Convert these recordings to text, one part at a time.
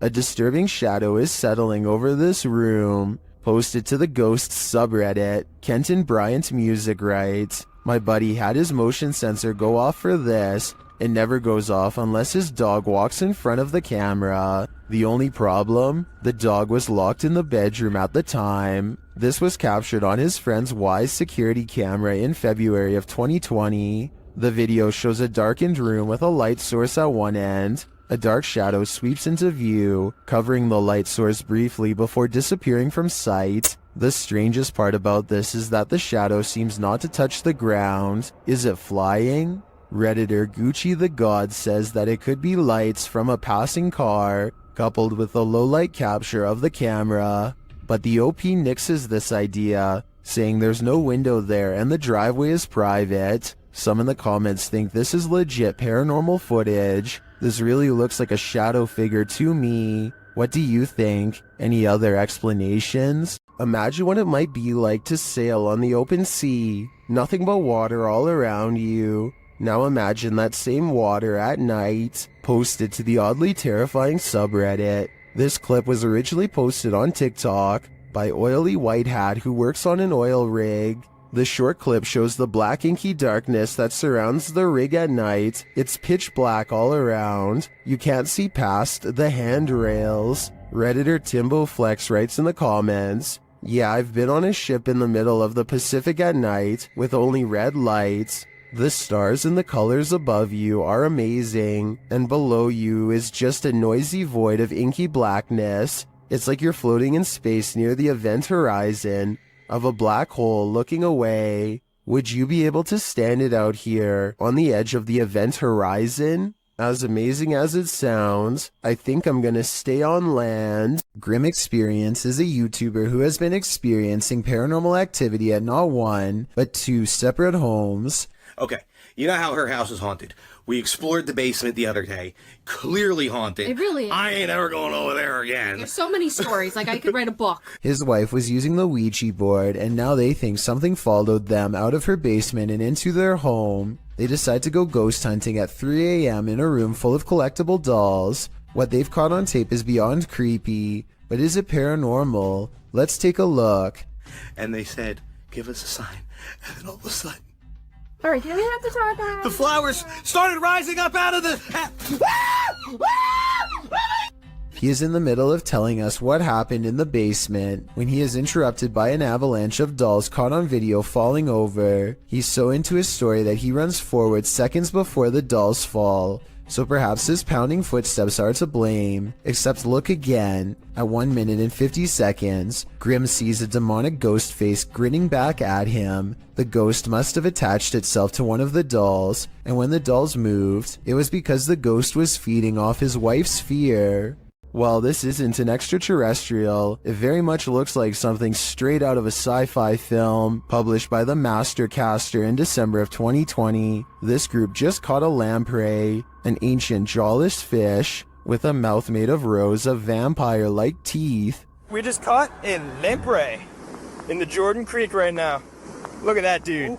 A disturbing shadow is settling over this room. Posted to the Ghosts subreddit, Kenton Bryant Music writes, "My buddy had his motion sensor go off for this. It never goes off unless his dog walks in front of the camera. The only problem? The dog was locked in the bedroom at the time." This was captured on his friend's Wise security camera in February of 2020. The video shows a darkened room with a light source at one end. A dark shadow sweeps into view, covering the light source briefly before disappearing from sight. The strangest part about this is that the shadow seems not to touch the ground. Is it flying? Redditor Gucci the God says that it could be lights from a passing car, coupled with the low-light capture of the camera. But the OP nixes this idea, saying there's no window there and the driveway is private. Some in the comments think this is legit paranormal footage. This really looks like a shadow figure to me. What do you think? Any other explanations? Imagine what it might be like to sail on the open sea. Nothing but water all around you. Now imagine that same water at night. Posted to the oddly terrifying subreddit. This clip was originally posted on TikTok by Oily White Hat, who works on an oil rig. The short clip shows the black inky darkness that surrounds the rig at night. It's pitch black all around. You can't see past the handrails. Redditor Timbo Flex writes in the comments, "Yeah, I've been on a ship in the middle of the Pacific at night with only red lights. The stars and the colors above you are amazing, and below you is just a noisy void of inky blackness. It's like you're floating in space near the event horizon of a black hole looking away. Would you be able to stand it out here on the edge of the event horizon? As amazing as it sounds, I think I'm gonna stay on land." Grim Experience is a YouTuber who has been experiencing paranormal activity at not one, but two separate homes. Okay, you know how her house is haunted. We explored the basement the other day. Clearly haunted. It really is. I ain't ever going over there again. There's so many stories, like I could write a book. His wife was using the Ouija board, and now they think something followed them out of her basement and into their home. They decide to go ghost hunting at 3 a.m. in a room full of collectible dolls. What they've caught on tape is beyond creepy, but is it paranormal? Let's take a look. And they said, "Give us a sign." And then all of a sudden, All right, do we have to talk about the flowers started rising up out of the... He is in the middle of telling us what happened in the basement when he is interrupted by an avalanche of dolls caught on video falling over. He's so into his story that he runs forward seconds before the dolls fall. So perhaps his pounding footsteps are to blame. Except look again. At 1 minute and 50 seconds, Grim sees a demonic ghost face grinning back at him. The ghost must have attached itself to one of the dolls, and when the dolls moved, it was because the ghost was feeding off his wife's fear. While this isn't an extraterrestrial, it very much looks like something straight out of a sci-fi film published by the Mastercaster in December of 2020. This group just caught a lamprey, an ancient jawless fish with a mouth made of rows of vampire-like teeth. We just caught a lamprey in the Jordan Creek right now. Look at that dude.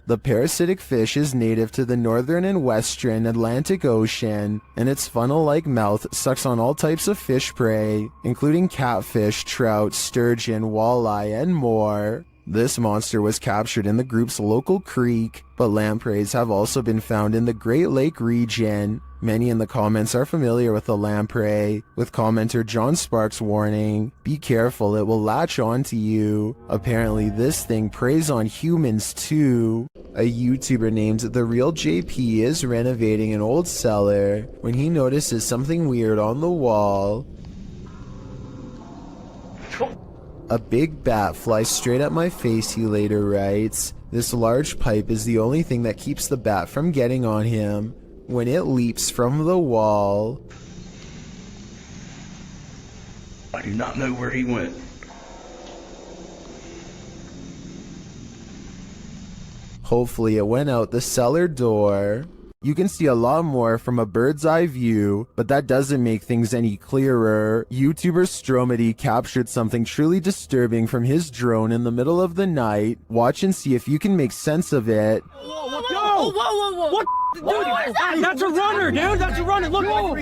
The parasitic fish is native to the northern and western Atlantic Ocean, and its funnel-like mouth sucks on all types of fish prey, including catfish, trout, sturgeon, walleye, and more. This monster was captured in the group's local creek, but lampreys have also been found in the Great Lake region. Many in the comments are familiar with the lamprey, with commenter John Sparks warning, "Be careful, it will latch onto you." Apparently this thing preys on humans too. A YouTuber named The Real JP is renovating an old cellar when he notices something weird on the wall. A big bat flies straight at my face, he later writes. This large pipe is the only thing that keeps the bat from getting on him when it leaps from the wall. I do not know where he went. Hopefully it went out the cellar door. You can see a lot more from a bird's eye view, but that doesn't make things any clearer. YouTuber Stromedy captured something truly disturbing from his drone in the middle of the night. Watch and see if you can make sense of it. Whoa! What? Dude, that's a runner, dude! That's a runner! Look!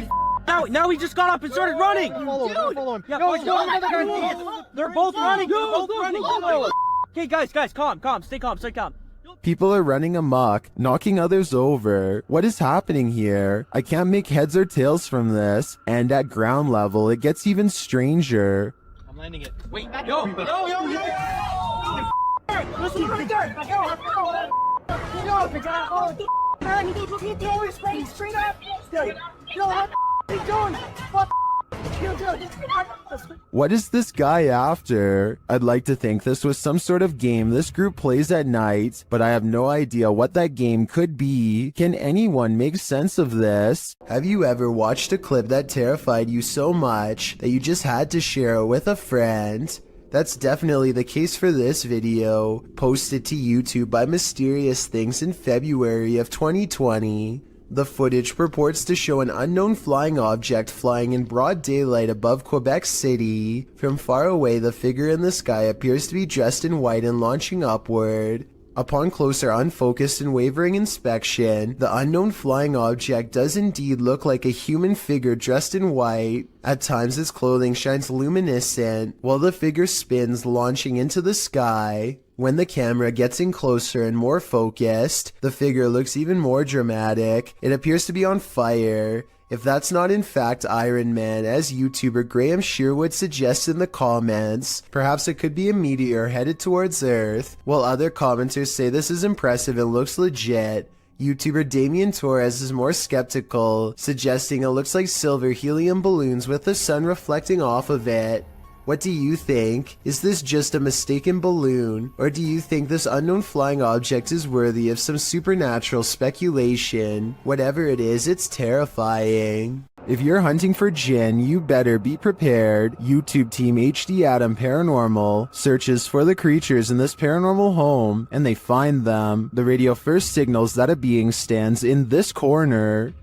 Now he just got up and started running. Follow him. Yeah, they're both running. Okay, guys, calm, stay calm. People are running amok, knocking others over. What is happening here? I can't make heads or tails from this. And at ground level, it gets even stranger. I'm landing it. Wait, yo! Listen right there! Straight up! Yo, what are you doing? What is this guy after? I'd like to think this was some sort of game this group plays at night, but I have no idea what that game could be. Can anyone make sense of this? Have you ever watched a clip that terrified you so much that you just had to share it with a friend? That's definitely the case for this video, posted to YouTube by Mysterious Things in February of 2020. The footage purports to show an unknown flying object flying in broad daylight above Quebec City. From far away, the figure in the sky appears to be dressed in white and launching upward. Upon closer, unfocused and wavering inspection, the unknown flying object does indeed look like a human figure dressed in white. At times, its clothing shines luminescent, while the figure spins, launching into the sky. When the camera gets in closer and more focused, the figure looks even more dramatic. It appears to be on fire. If that's not in fact Iron Man, as YouTuber Graham Sherwood suggests in the comments, perhaps it could be a meteor headed towards Earth, while other commenters say this is impressive and looks legit. YouTuber Damien Torres is more skeptical, suggesting it looks like silver helium balloons with the sun reflecting off of it. What do you think? Is this just a mistaken balloon? Or do you think this unknown flying object is worthy of some supernatural speculation? Whatever it is, it's terrifying. If you're hunting for Jinn, you better be prepared. YouTube team HD Adam Paranormal searches for the creatures in this paranormal home, and they find them. The radio first signals that a being stands in this corner.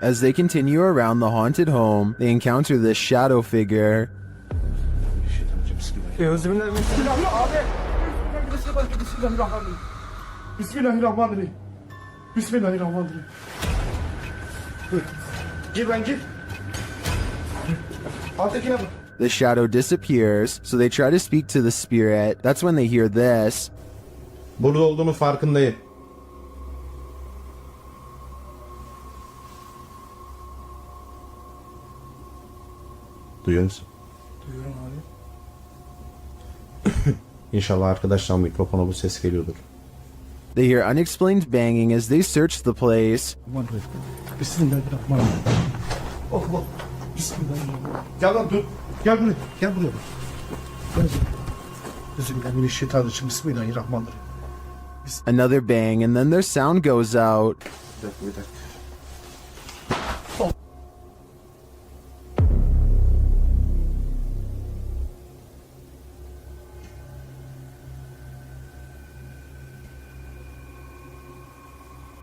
As they continue around the haunted home, they encounter this shadow figure. The shadow disappears, so they try to speak to the spirit. That's when they hear this. Burada olduğunu farkındayım. Duyuyor musun? Duyuyorum abi. İnşallah arkadaşlar mikrofona bu ses geliyordur. They hear unexplained banging as they search the place. Bismillahirrahmanirrahim. Allah. Bismillahirrahmanirrahim. Gel lan dur. Gel buraya. Gel buraya. Bismillahirrahmanirrahim. Bismillahirrahmanirrahim. Another bang, and then their sound goes out. Bir dakika.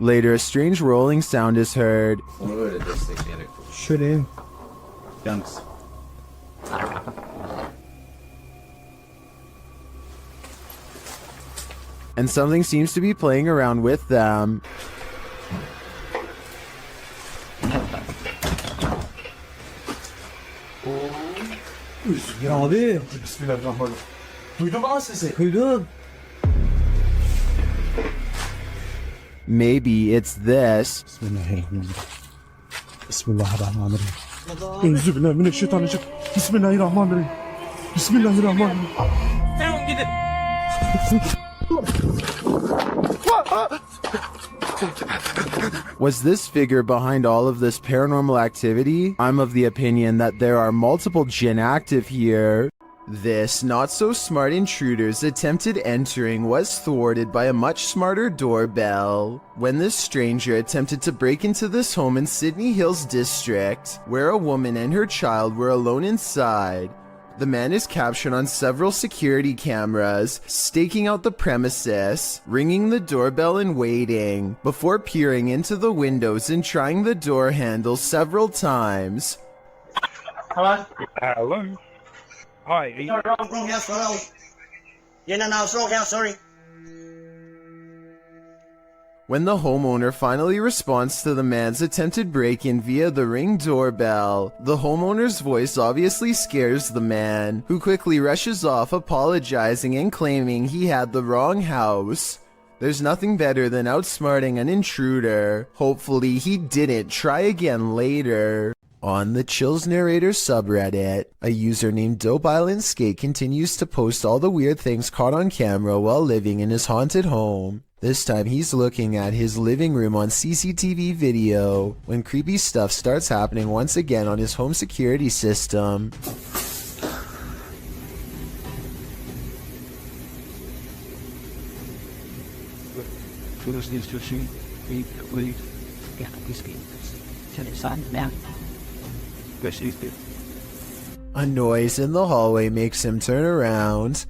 Later, a strange rolling sound is heard. Onu böyle destekleyerek konuş. Şöyle. Yalnız. And something seems to be playing around with them. Ya abi. Bismillahirrahmanirrahim. Duydun mu sesi? Duydum. Maybe it's this. Bismillahirrahmanirrahim. Bismillahirrahmanirrahim. Euzubillahimineşşeytanirracim. Bismillahirrahmanirrahim. Bismillahirrahmanirrahim. Down, get it! Was this figure behind all of this paranormal activity? I'm of the opinion that there are multiple Jinn active here. This not-so-smart intruder's attempted entering was thwarted by a much smarter doorbell. When this stranger attempted to break into this home in Sydney Hills District, where a woman and her child were alone inside, The man is captured on several security cameras, staking out the premises, ringing the doorbell and waiting, before peering into the windows and trying the door handle several times. Hello? Hello. Hi. Are you... Wrong house, hello. Yeah, no, it's wrong house, sorry. When the homeowner finally responds to the man's attempted break-in via the Ring doorbell, the homeowner's voice obviously scares the man, who quickly rushes off apologizing and claiming he had the wrong house. There's nothing better than outsmarting an intruder. Hopefully he didn't try again later. On the Chills Narrator subreddit, a user named Dope Island Skate continues to post all the weird things caught on camera while living in his haunted home. This time he's looking at his living room on CCTV video when creepy stuff starts happening once again on his home security system. A noise in the hallway makes him turn around.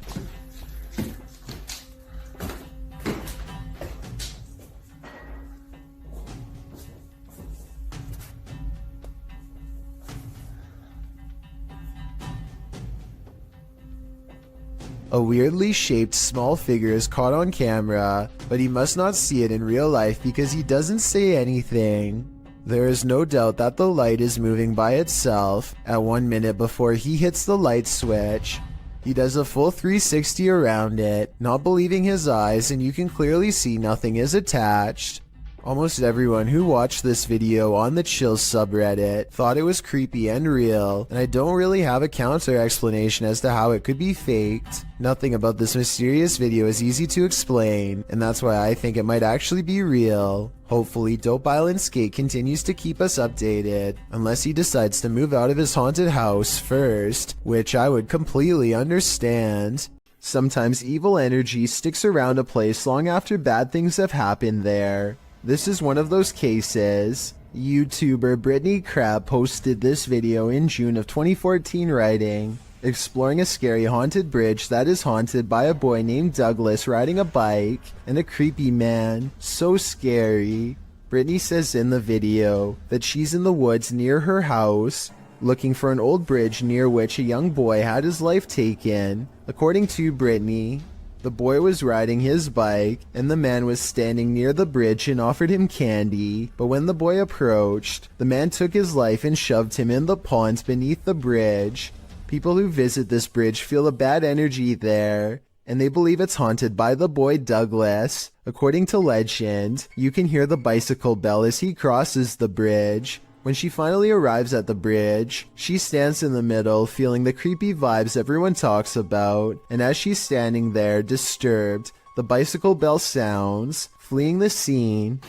A weirdly shaped small figure is caught on camera, but he must not see it in real life because he doesn't say anything. There is no doubt that the light is moving by itself at 1 minute before he hits the light switch. He does a full 360 around it, not believing his eyes, and you can clearly see nothing is attached. Almost everyone who watched this video on the Chills subreddit thought it was creepy and real, and I don't really have a counter explanation as to how it could be faked. Nothing about this mysterious video is easy to explain, and that's why I think it might actually be real. Hopefully Dope Island Skate continues to keep us updated, unless he decides to move out of his haunted house first, which I would completely understand. Sometimes evil energy sticks around a place long after bad things have happened there. This is one of those cases. YouTuber Brittany Crab posted this video in June of 2014 writing, exploring a scary haunted bridge that is haunted by a boy named Douglas riding a bike and a creepy man. So scary. Brittany says in the video that she's in the woods near her house, looking for an old bridge near which a young boy had his life taken. According to Brittany, the boy was riding his bike, and the man was standing near the bridge and offered him candy, but when the boy approached, the man took his life and shoved him in the pond beneath the bridge. People who visit this bridge feel a bad energy there, and they believe it's haunted by the boy Douglas. According to legend, you can hear the bicycle bell as he crosses the bridge. When she finally arrives at the bridge, she stands in the middle, feeling the creepy vibes everyone talks about, and as she's standing there, disturbed, the bicycle bell sounds, fleeing the scene.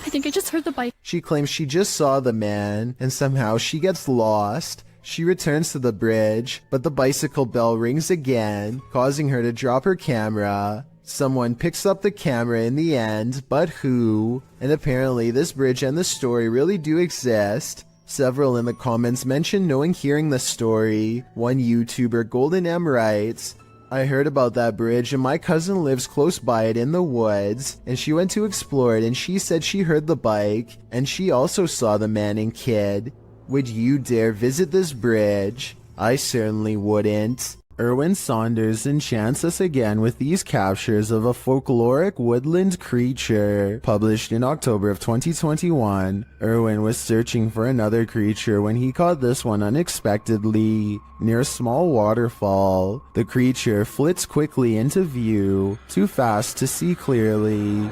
I think I just heard the bike. She claims she just saw the man, and somehow she gets lost. She returns to the bridge, but the bicycle bell rings again, causing her to drop her camera. Someone picks up the camera in the end, but who? And apparently this bridge and the story really do exist. Several in the comments mention knowing hearing the story. One YouTuber, Golden M, writes, I heard about that bridge and my cousin lives close by it in the woods, and she went to explore it and she said she heard the bike, and she also saw the man and kid. Would you dare visit this bridge? I certainly wouldn't. Erwin Saunders enchants us again with these captures of a folkloric woodland creature. Published in October of 2021, Erwin was searching for another creature when he caught this one unexpectedly near a small waterfall. The creature flits quickly into view, too fast to see clearly.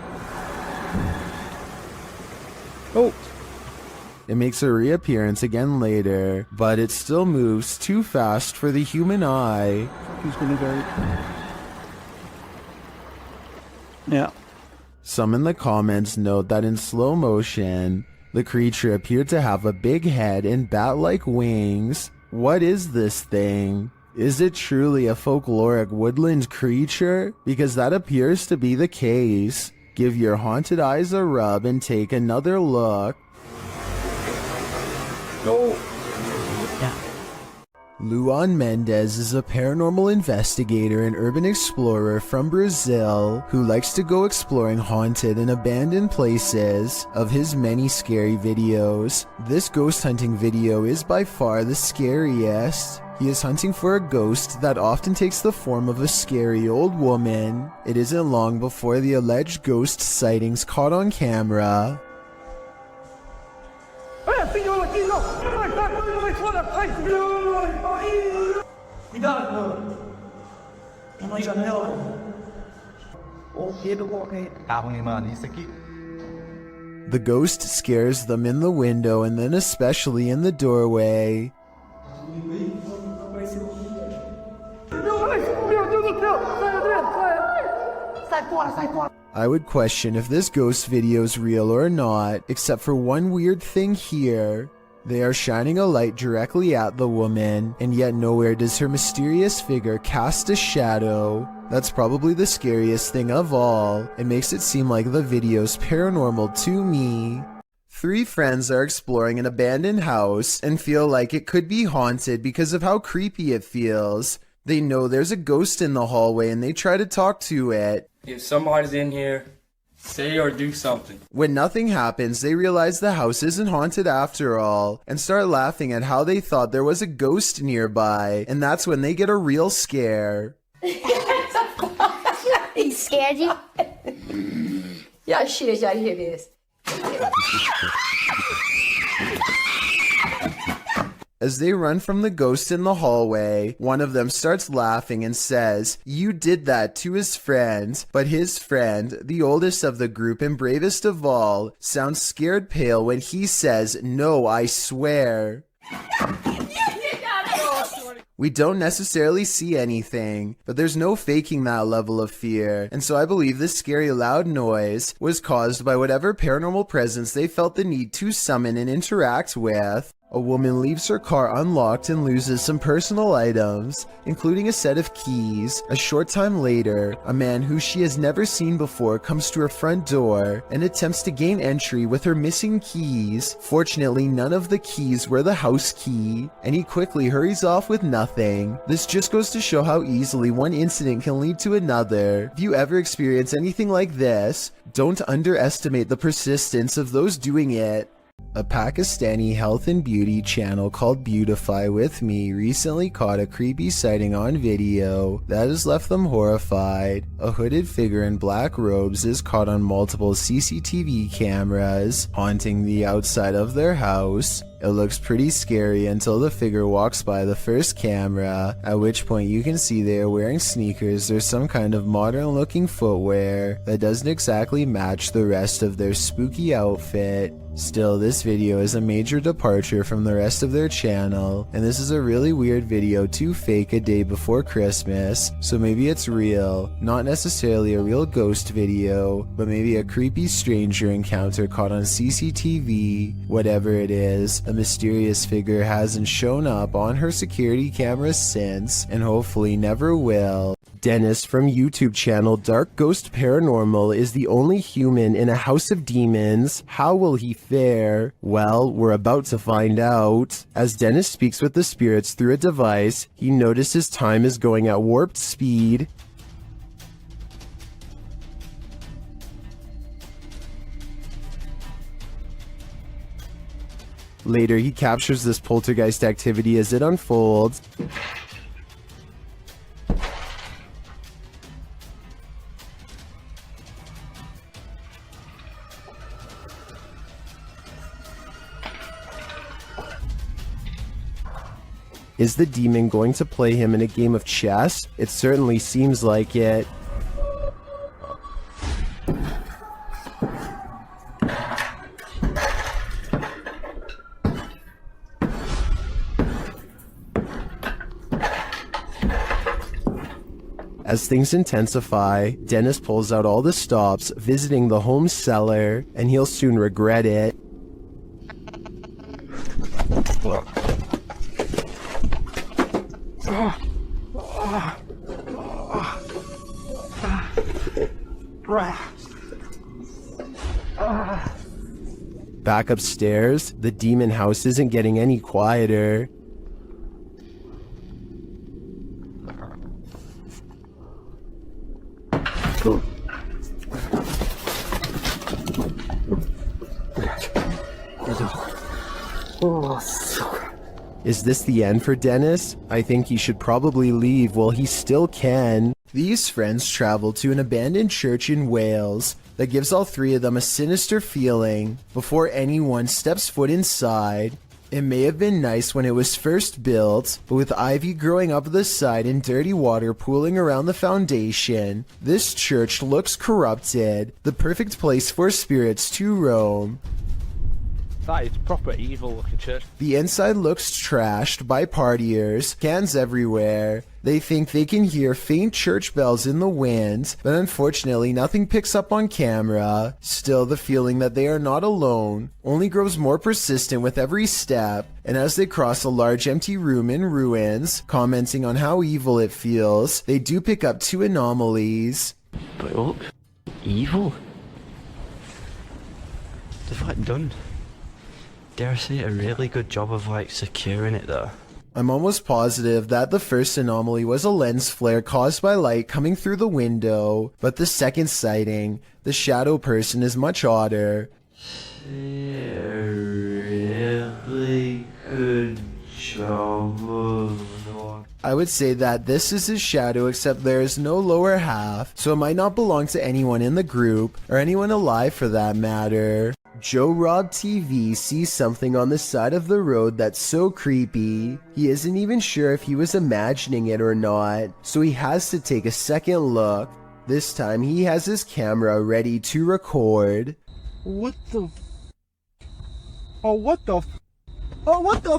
Oh! It makes a reappearance again later, but it still moves too fast for the human eye. Who's gonna go? Yeah. Some in the comments note that in slow motion, the creature appeared to have a big head and bat-like wings. What is this thing? Is it truly a folkloric woodland creature? Because that appears to be the case. Give your haunted eyes a rub and take another look. Go. down. Luan Mendez is a paranormal investigator and urban explorer from Brazil who likes to go exploring haunted and abandoned places. Of his many scary videos, this ghost hunting video is by far the scariest. He is hunting for a ghost that often takes the form of a scary old woman. It isn't long before the alleged ghost sightings caught on camera. The ghost scares them in the window and then especially in the doorway. I would question if this ghost video's real or not, except for one weird thing here. They are shining a light directly at the woman, and yet nowhere does her mysterious figure cast a shadow. That's probably the scariest thing of all. It makes it seem like the video's paranormal to me. 3 friends are exploring an abandoned house and feel like it could be haunted because of how creepy it feels. They know there's a ghost in the hallway and they try to talk to it. If somebody's in here, say or do something. When nothing happens, they realize the house isn't haunted after all and start laughing at how they thought there was a ghost nearby, and that's when they get a real scare. He scared you? Yeah, shit, y'all hear this. As they run from the ghost in the hallway, one of them starts laughing and says, "You did that," to his friend. But his friend, the oldest of the group and bravest of all, sounds scared pale when he says, "No, I swear." We don't necessarily see anything, but there's no faking that level of fear, and so I believe this scary loud noise was caused by whatever paranormal presence they felt the need to summon and interact with. A woman leaves her car unlocked and loses some personal items, including a set of keys. A short time later, a man who she has never seen before comes to her front door and attempts to gain entry with her missing keys. Fortunately, none of the keys were the house key, and he quickly hurries off with nothing. This just goes to show how easily one incident can lead to another. If you ever experience anything like this, don't underestimate the persistence of those doing it. A Pakistani health and beauty channel called Beautify With Me recently caught a creepy sighting on video that has left them horrified. A hooded figure in black robes is caught on multiple CCTV cameras, haunting the outside of their house. It looks pretty scary until the figure walks by the first camera, at which point you can see they are wearing sneakers or some kind of modern looking footwear that doesn't exactly match the rest of their spooky outfit. Still, this video is a major departure from the rest of their channel, and this is a really weird video to fake a day before Christmas, so maybe it's real. Not necessarily a real ghost video, but maybe a creepy stranger encounter caught on CCTV. Whatever it is, a mysterious figure hasn't shown up on her security cameras since, and hopefully never will. Dennis from YouTube channel Dark Ghost Paranormal is the only human in a house of demons. How will he fare? Well, we're about to find out. As Dennis speaks with the spirits through a device, he notices time is going at warped speed. Later, he captures this poltergeist activity as it unfolds. Is the demon going to play him in a game of chess? It certainly seems like it. As things intensify, Dennis pulls out all the stops, visiting the home cellar, and he'll soon regret it. Back upstairs, the demon house isn't getting any quieter. Is this the end for Dennis? I think he should probably leave while he still can. These friends travel to an abandoned church in Wales that gives all three of them a sinister feeling before anyone steps foot inside. It may have been nice when it was first built, but with ivy growing up the side and dirty water pooling around the foundation, this church looks corrupted, the perfect place for spirits to roam. That is proper evil looking church. The inside looks trashed by partiers, cans everywhere. They think they can hear faint church bells in the wind, but unfortunately nothing picks up on camera. Still, the feeling that they are not alone only grows more persistent with every step, and as they cross a large empty room in ruins, commenting on how evil it feels, they do pick up two anomalies. But look, evil. They've like done, dare I say, a really good job of like securing it though. I'm almost positive that the first anomaly was a lens flare caused by light coming through the window, but the second sighting, the shadow person, is much odder. A really good job of... I would say that this is his shadow, except there is no lower half, so it might not belong to anyone in the group, or anyone alive for that matter. Joe Rob TV sees something on the side of the road that's so creepy, he isn't even sure if he was imagining it or not, so he has to take a second look. This time he has his camera ready to record. What the Oh, what the Oh, what the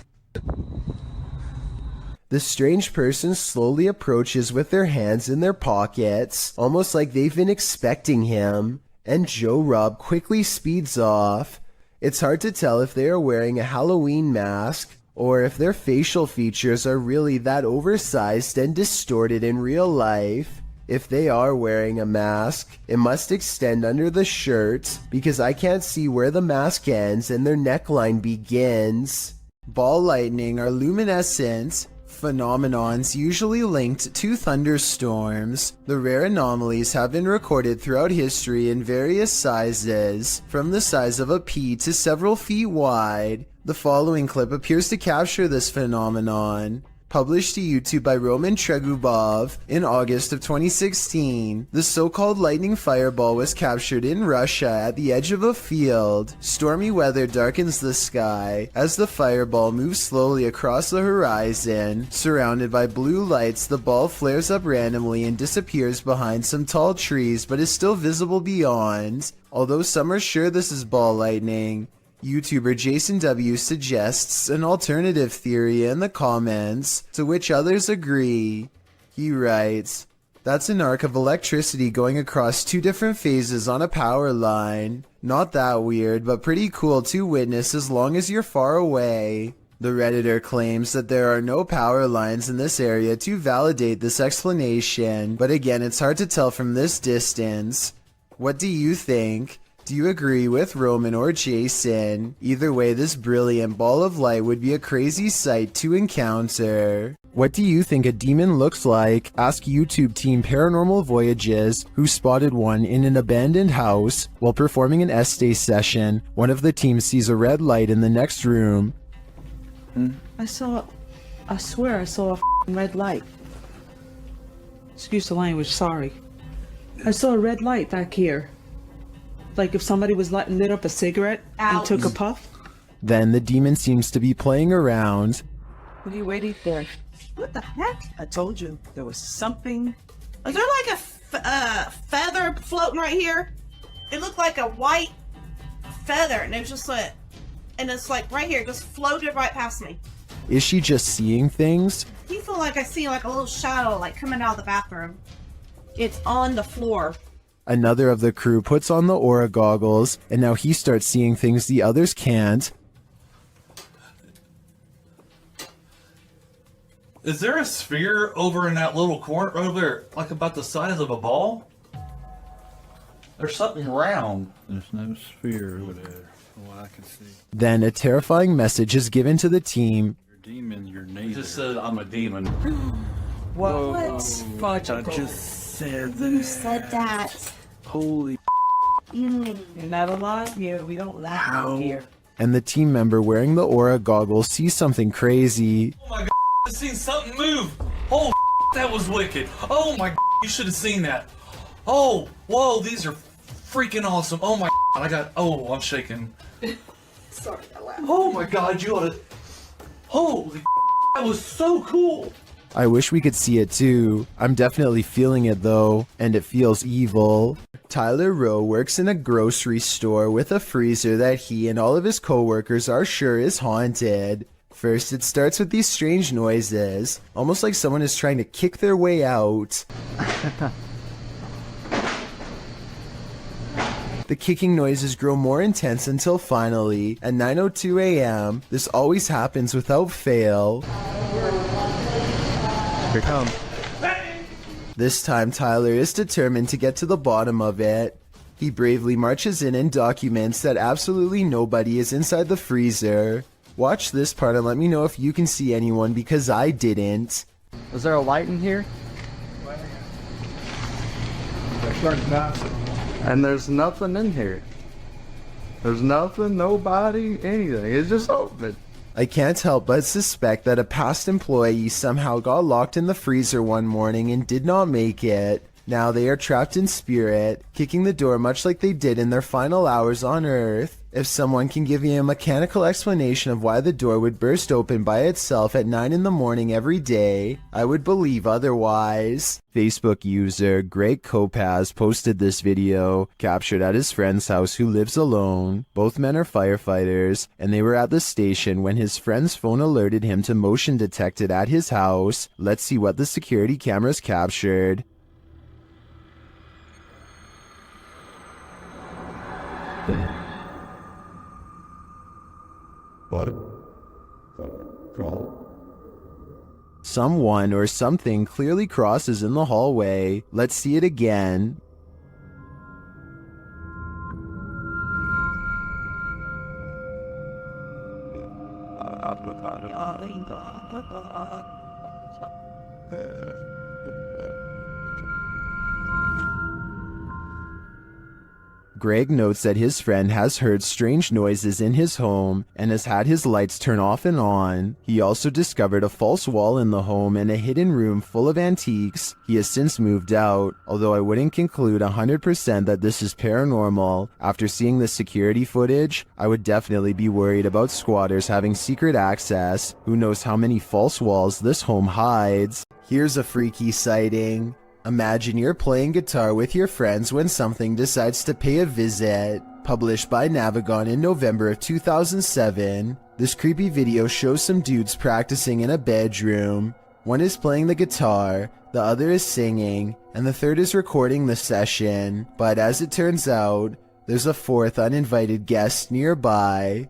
The strange person slowly approaches with their hands in their pockets, almost like they've been expecting him. And Joe Rob quickly speeds off. It's hard to tell if they are wearing a Halloween mask, or if their facial features are really that oversized and distorted in real life. If they are wearing a mask, it must extend under the shirt, because I can't see where the mask ends and their neckline begins. Ball lightning are luminescent phenomenons usually linked to thunderstorms. The rare anomalies have been recorded throughout history in various sizes, from the size of a pea to several feet wide. The following clip appears to capture this phenomenon. Published to YouTube by Roman Tregubov in August of 2016, the so-called lightning fireball was captured in Russia at the edge of a field. Stormy weather darkens the sky as the fireball moves slowly across the horizon. Surrounded by blue lights, the ball flares up randomly and disappears behind some tall trees, but is still visible beyond. Although some are sure this is ball lightning, YouTuber Jason W suggests an alternative theory in the comments, to which others agree. He writes, "That's an arc of electricity going across two different phases on a power line. Not that weird, but pretty cool to witness as long as you're far away." The Redditor claims that there are no power lines in this area to validate this explanation, but again, it's hard to tell from this distance. What do you think? Do you agree with Roman or Jason? Either way, this brilliant ball of light would be a crazy sight to encounter. What do you think a demon looks like? Ask YouTube team Paranormal Voyages, who spotted one in an abandoned house. While performing an S-Day session, one of the team sees a red light in the next room. I swear I saw a red light. Excuse the language, sorry. I saw a red light back here. Like if somebody was lit up a cigarette and took a puff. Then the demon seems to be playing around. What are you waiting for? What the heck? I told you there was something. Is there like a feather floating right here? It looked like a white feather, and it was just like, and it's like right here, it just floated right past me. Is she just seeing things? I feel like I see like a little shadow like coming out of the bathroom. It's on the floor. Another of the crew puts on the aura goggles, and now he starts seeing things the others can't. Is there a sphere over in that little corner over there, like about the size of a ball? There's something round. There's no sphere over there, from what I can see. Then a terrifying message is given to the team. You're a demon, you're It neither. just said I'm a demon. What? I just said that. Who said that? Holy You're not alive here. We don't laugh out here. and the team member wearing the aura goggles sees something crazy. Oh my god, I seen something move. Oh, that was wicked. Oh my god, you should have seen that. Oh, whoa, these are freaking awesome. Oh my god, I'm shaking. Sorry, I laughed. Oh my god, you ought to. Holy, that was so cool. I wish we could see it too. I'm definitely feeling it though, and it feels evil. Tyler Rowe works in a grocery store with a freezer that he and all of his coworkers are sure is haunted. First, it starts with these strange noises, almost like someone is trying to kick their way out. The kicking noises grow more intense until finally, at 9:02 a.m., this always happens without fail. Here it comes. This time, Tyler is determined to get to the bottom of it. He bravely marches in and documents that absolutely nobody is inside the freezer. Watch this part and let me know if you can see anyone, because I didn't. Is there a light in here? And there's nothing in here. There's nothing, nobody, anything. It's just open. I can't help but suspect that a past employee somehow got locked in the freezer one morning and did not make it. Now they are trapped in spirit, kicking the door much like they did in their final hours on Earth. If someone can give me a mechanical explanation of why the door would burst open by itself at 9 in the morning every day, I would believe otherwise. Facebook user Greg Kopaz posted this video, captured at his friend's house who lives alone. Both men are firefighters, and they were at the station when his friend's phone alerted him to motion detected at his house. Let's see what the security cameras captured. Someone or something clearly crosses in the hallway. Let's see it again. Greg notes that his friend has heard strange noises in his home and has had his lights turn off and on. He also discovered a false wall in the home and a hidden room full of antiques. He has since moved out, although I wouldn't conclude 100% that this is paranormal. After seeing the security footage, I would definitely be worried about squatters having secret access. Who knows how many false walls this home hides. Here's a freaky sighting. Imagine you're playing guitar with your friends when something decides to pay a visit. Published by Navigon in November of 2007, this creepy video shows some dudes practicing in a bedroom. One is playing the guitar, the other is singing, and the third is recording the session. But as it turns out, there's a fourth uninvited guest nearby.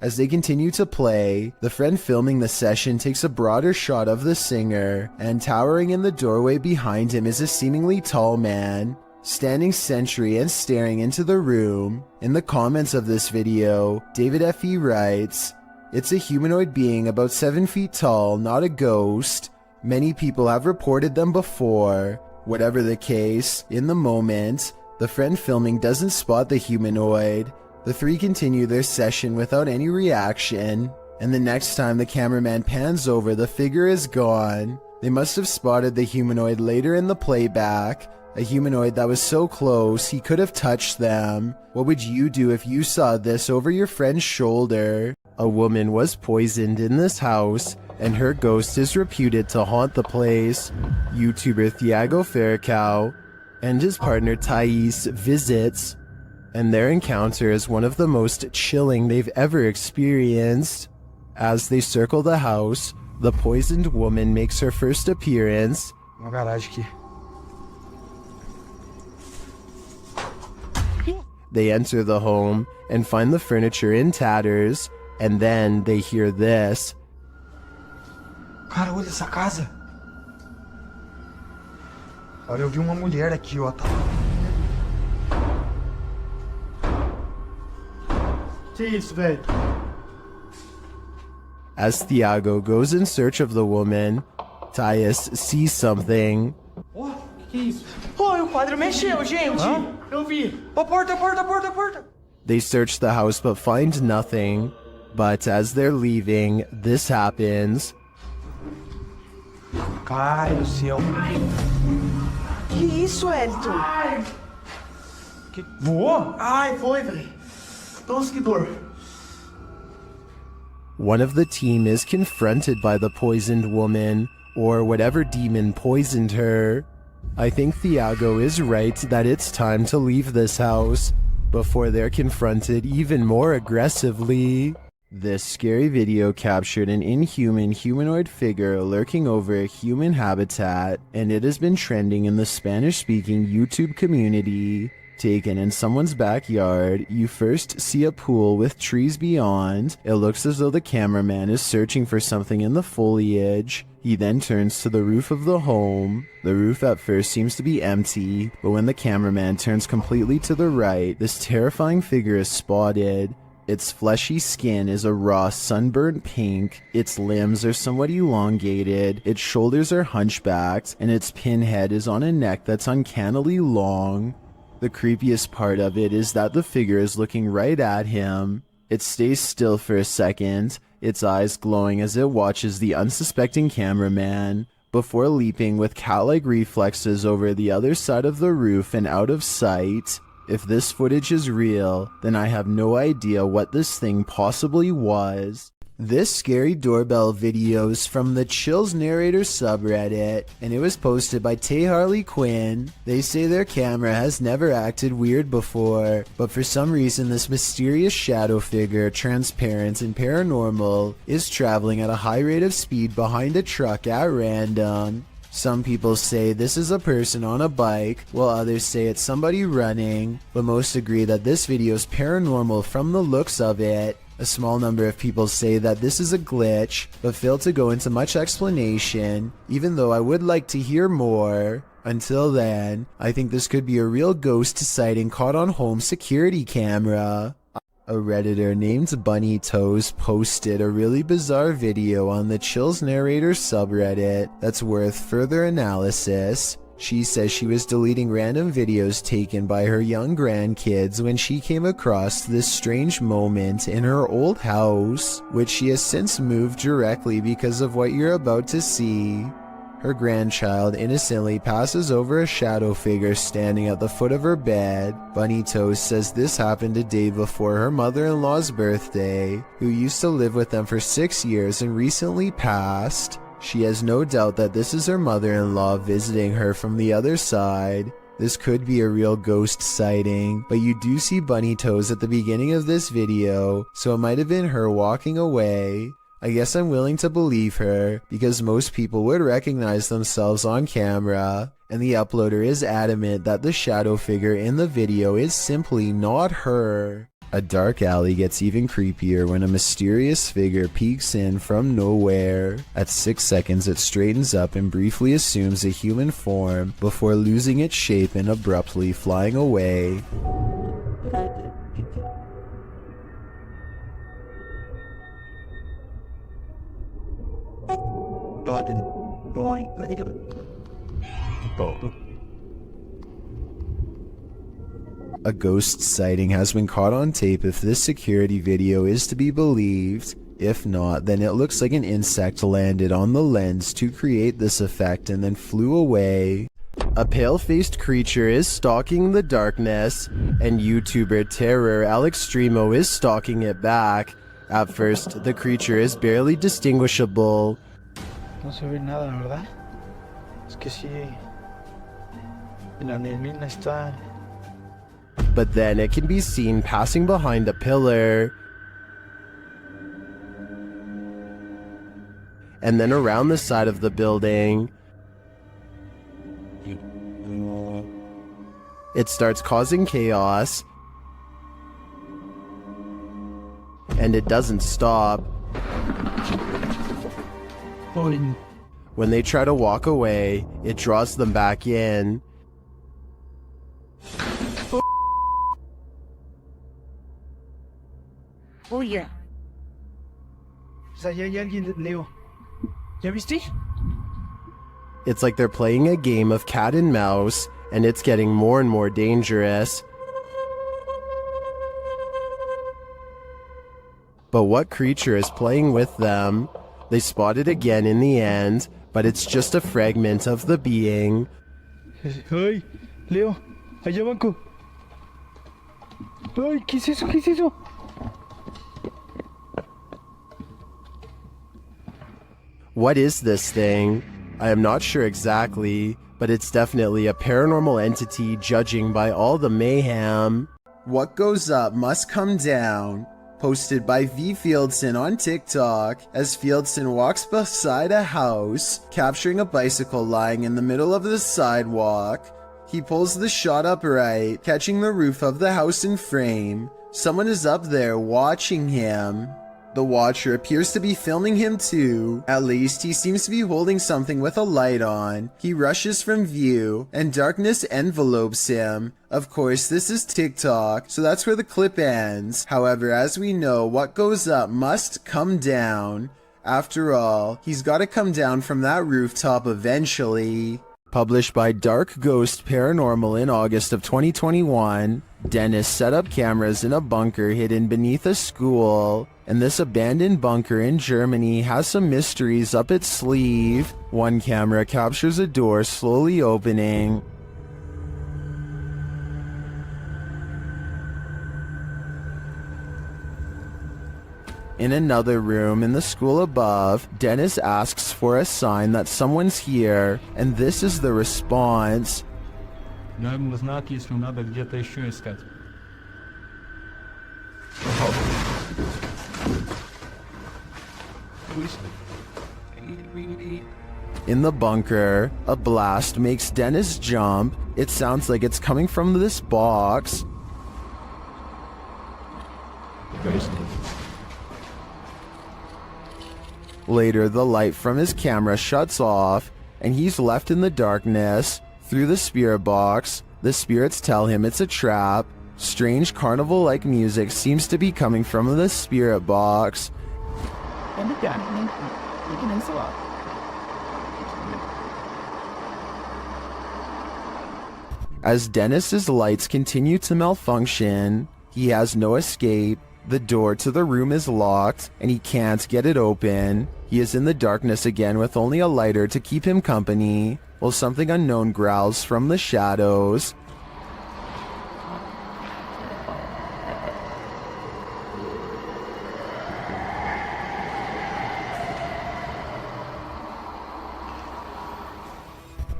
As they continue to play, the friend filming the session takes a broader shot of the singer, and towering in the doorway behind him is a seemingly tall man, standing sentry and staring into the room. In the comments of this video, David F.E. writes, "It's a humanoid being about 7 feet tall, not a ghost. Many people have reported them before." Whatever the case, in the moment, the friend filming doesn't spot the humanoid. The three continue their session without any reaction, and the next time the cameraman pans over, the figure is gone. They must have spotted the humanoid later in the playback, a humanoid that was so close he could have touched them. What would you do if you saw this over your friend's shoulder? A woman was poisoned in this house, and her ghost is reputed to haunt the place. YouTuber Thiago Ferracao and his partner Thais visits, and their encounter is one of the most chilling they've ever experienced. As they circle the house, the poisoned woman makes her first appearance. They enter the home and find the furniture in tatters, and then they hear this. Cara, olha essa casa. Olha, eu vi uma mulher aqui, ó. Que isso, velho? As Thiago goes in search of the woman, Thais sees something. Ó, que isso? Ó, eu quadro mexeu, gente. Eu vi. Ó, porta, porta, porta, porta. They search the house but find nothing. But as they're leaving, this happens. Ai, do céu. Que isso, Elton? Que... Voou? Ai, foi, velho. Nossa, que dor. One of the team is confronted by the poisoned woman, or whatever demon poisoned her. I think Thiago is right that it's time to leave this house before they're confronted even more aggressively. This scary video captured an inhuman humanoid figure lurking over a human habitat, and it has been trending in the Spanish-speaking YouTube community. Taken in someone's backyard, you first see a pool with trees beyond. It looks as though the cameraman is searching for something in the foliage. He then turns to the roof of the home. The roof at first seems to be empty, but when the cameraman turns completely to the right, this terrifying figure is spotted. Its fleshy skin is a raw sunburnt pink, its limbs are somewhat elongated, its shoulders are hunchbacked, and its pinhead is on a neck that's uncannily long. The creepiest part of it is that the figure is looking right at him. It stays still for a second, its eyes glowing as it watches the unsuspecting cameraman, before leaping with cat-like reflexes over the other side of the roof and out of sight. If this footage is real, then I have no idea what this thing possibly was. This scary doorbell video is from the Chills Narrator subreddit, and it was posted by Tay Harley Quinn. They say their camera has never acted weird before, but for some reason this mysterious shadow figure, transparent and paranormal, is traveling at a high rate of speed behind a truck at random. Some people say this is a person on a bike, while others say it's somebody running, but most agree that this video is paranormal from the looks of it. A small number of people say that this is a glitch, but fail to go into much explanation, even though I would like to hear more. Until then, I think this could be a real ghost sighting caught on home security camera. A Redditor named Bunny Toes posted a really bizarre video on the Chills Narrator subreddit that's worth further analysis. She says she was deleting random videos taken by her young grandkids when she came across this strange moment in her old house, which she has since moved directly because of what you're about to see. Her grandchild innocently passes over a shadow figure standing at the foot of her bed. Bunny Toes says this happened a day before her mother-in-law's birthday, who used to live with them for 6 years and recently passed. She has no doubt that this is her mother-in-law visiting her from the other side. This could be a real ghost sighting, but you do see Bunny Toes at the beginning of this video, so it might have been her walking away. I guess I'm willing to believe her, because most people would recognize themselves on camera, and the uploader is adamant that the shadow figure in the video is simply not her. A dark alley gets even creepier when a mysterious figure peeks in from nowhere. At 6 seconds it straightens up and briefly assumes a human form before losing its shape and abruptly flying away. A ghost sighting has been caught on tape if this security video is to be believed. If not, then it looks like an insect landed on the lens to create this effect and then flew away. A pale-faced creature is stalking the darkness, and YouTuber Terror Alextremo is stalking it back. At first, the creature is barely distinguishable. No se ve nada, ¿verdad? Es que sí. La neblina está. But then it can be seen passing behind a pillar. And then around the side of the building. It starts causing chaos. And it doesn't stop. When they try to walk away, it draws them back in. Oye. O sea, ya hay alguien, Leo. ¿Ya viste? It's like they're playing a game of cat and mouse, and it's getting more and more dangerous. But what creature is playing with them? They spot it again in the end, but it's just a fragment of the being. ¡Ay! Leo, allá abajo. ¡Ay! ¿Qué es eso? ¿Qué es eso? What is this thing? I am not sure exactly, but it's definitely a paranormal entity judging by all the mayhem. What goes up must come down. Posted by V. Fieldson on TikTok, as Fieldson walks beside a house, capturing a bicycle lying in the middle of the sidewalk. He pulls the shot upright, catching the roof of the house in frame. Someone is up there watching him. The watcher appears to be filming him too. At least he seems to be holding something with a light on. He rushes from view, and darkness envelopes him. Of course, this is TikTok, so that's where the clip ends. However, as we know, what goes up must come down. After all, he's gotta come down from that rooftop eventually. Published by Dark Ghost Paranormal in August of 2021, Dennis set up cameras in a bunker hidden beneath a school, and this abandoned bunker in Germany has some mysteries up its sleeve. One camera captures a door slowly opening. In another room in the school above, Dennis asks for a sign that someone's here, and this is the response. Знаки, если надо где-то еще искать. In the bunker, a blast makes Dennis jump. It sounds like it's coming from this box. Later, the light from his camera shuts off, and he's left in the darkness. Through the spirit box, the spirits tell him it's a trap. Strange carnival-like music seems to be coming from the spirit box. As Dennis's lights continue to malfunction, he has no escape. The door to the room is locked, and he can't get it open. He is in the darkness again with only a lighter to keep him company, while something unknown growls from the shadows.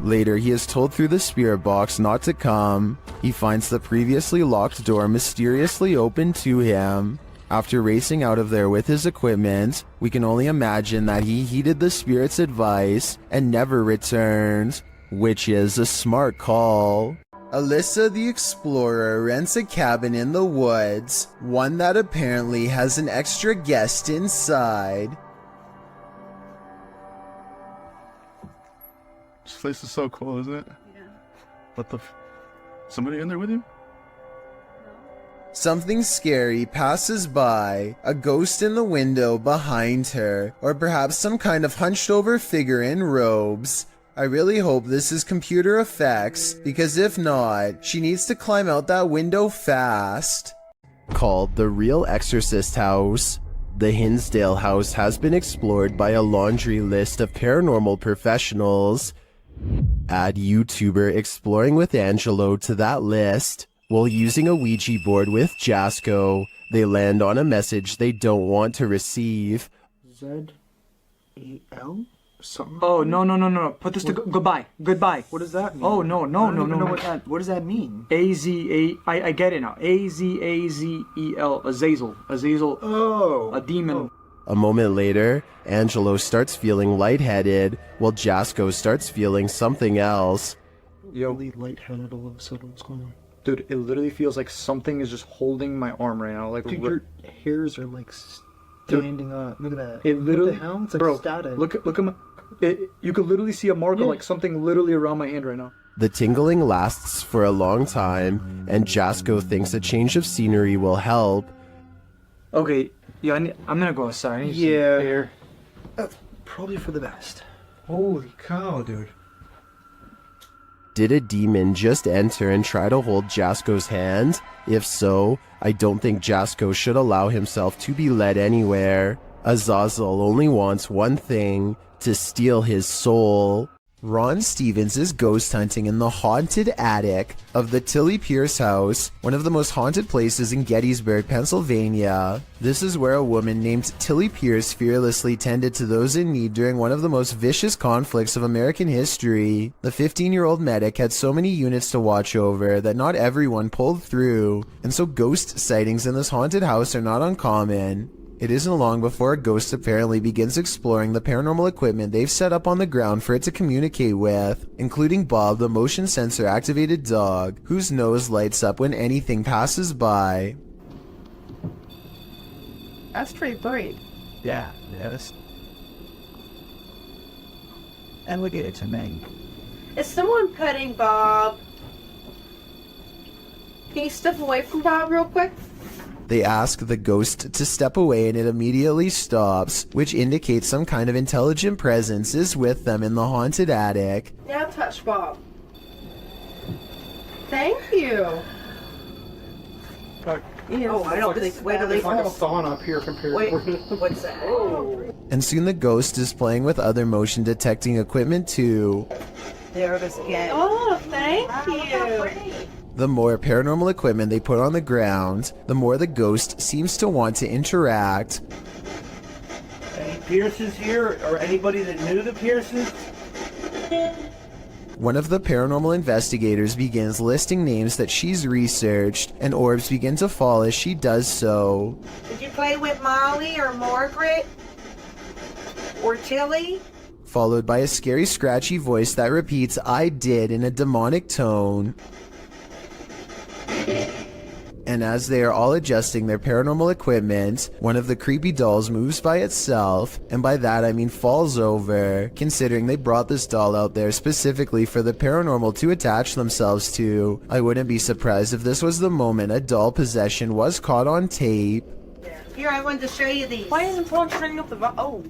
Later, he is told through the spirit box not to come. He finds the previously locked door mysteriously open to him. After racing out of there with his equipment, we can only imagine that he heeded the spirit's advice and never returned, which is a smart call. Alyssa the Explorer rents a cabin in the woods, one that apparently has an extra guest inside. This place is so cool, isn't it? Yeah. What the somebody in there with you? Something scary passes by, a ghost in the window behind her, or perhaps some kind of hunched over figure in robes. I really hope this is computer effects, because if not, she needs to climb out that window fast. Called the Real Exorcist House, the Hinsdale house has been explored by a laundry list of paranormal professionals. Add YouTuber Exploring with Angelo to that list. While using a Ouija board with Jasco, they land on a message they don't want to receive. Z-E-L? Something? Oh, no. Put this to goodbye. Goodbye. What does that mean? Oh, no. I don't even know what does that mean? I get it now. A-Z-A-Z-E-L. Azazel. Oh. A demon. Oh. A moment later, Angelo starts feeling lightheaded, while Jasco starts feeling something else. Yo. Really lightheaded all of a sudden. What's going on? Dude, it literally feels like something is just holding my arm right now. Like, dude, your hairs are like standing up. Look at that. It literally, what the hell? It's like bro, static. Look at my. You could literally see a mark of like something literally around my hand right now. The tingling lasts for a long time, and Jasco thinks a change of scenery will help. Okay, yeah, I'm gonna go outside. I need some air. That's probably for the best. Holy cow, dude. Did a demon just enter and try to hold Jasko's hand? If so, I don't think Jasko should allow himself to be led anywhere. Azazel only wants one thing, to steal his soul. Ron Stevens is ghost hunting in the haunted attic of the Tilly Pierce house, one of the most haunted places in Gettysburg, Pennsylvania. This is where a woman named Tilly Pierce fearlessly tended to those in need during one of the most vicious conflicts of American history. The 15-year-old medic had so many units to watch over that not everyone pulled through, and so ghost sightings in this haunted house are not uncommon. It isn't long before a ghost apparently begins exploring the paranormal equipment they've set up on the ground for it to communicate with, including Bob, the motion sensor activated dog, whose nose lights up when anything passes by. That's pretty bright. Yeah, yes. And look at it, me. Is someone petting Bob? Can you step away from Bob real quick? They ask the ghost to step away and it immediately stops, which indicates some kind of intelligent presence is with them in the haunted attic. Now touch Bob. Thank you. Oh, I don't think. Wait, there's like a sauna up here compared to. What's that? Oh. And soon the ghost is playing with other motion detecting equipment too. There it is again. Oh, thank you. The more paranormal equipment they put on the ground, the more the ghost seems to want to interact. Any Pierces here, or anybody that knew the Pierces? One of the paranormal investigators begins listing names that she's researched, and orbs begin to fall as she does so. Did you play with Molly or Margaret? Or Tilly? Followed by a scary scratchy voice that repeats "I did" in a demonic tone. And as they are all adjusting their paranormal equipment, one of the creepy dolls moves by itself, and by that I mean falls over, considering they brought this doll out there specifically for the paranormal to attach themselves to. I wouldn't be surprised if this was the moment a doll possession was caught on tape. Here, I wanted to show you these. Why isn't someone turning up the oh?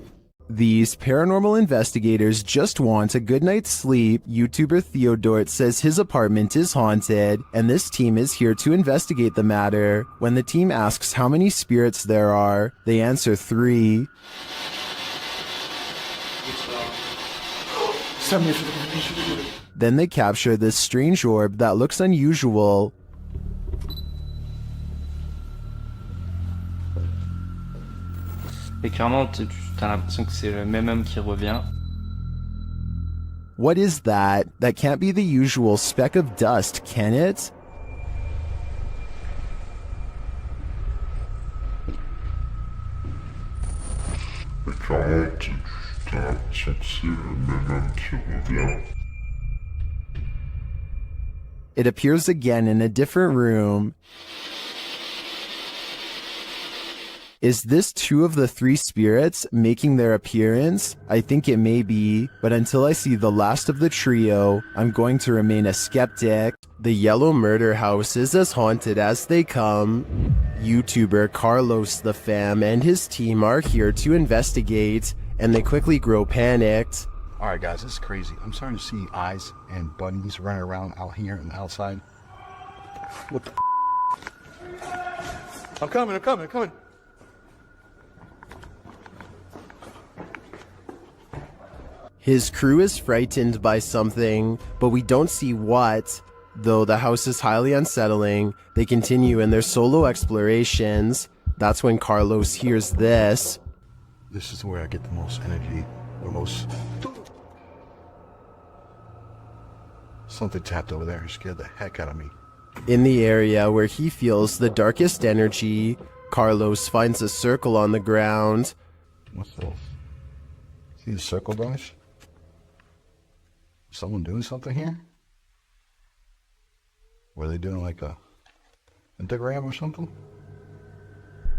These paranormal investigators just want a good night's sleep. YouTuber Theodort says his apartment is haunted, and this team is here to investigate the matter. When the team asks how many spirits there are, they answer 3. Then they capture this strange orb that looks unusual. Et clairement, t'as l'impression que c'est le même homme qui revient. What is that? That can't be the usual speck of dust, can it? It appears again in a different room. Is this 2 of the 3 spirits making their appearance? I think it may be, but until I see the last of the trio, I'm going to remain a skeptic. The Yellow Murder House is as haunted as they come. YouTuber Carlos the Fam and his team are here to investigate, and they quickly grow panicked. Alright guys, this is crazy. I'm starting to see eyes and bunnies running around out here and outside. What the I'm coming. His crew is frightened by something, but we don't see what. Though the house is highly unsettling, they continue in their solo explorations. That's when Carlos hears this. This is where I get the most energy, the most... Something tapped over there and scared the heck out of me. In the area where he feels the darkest energy, Carlos finds a circle on the ground. What's this? See the circle, guys? Someone doing something here? Were they doing like a pentagram or something?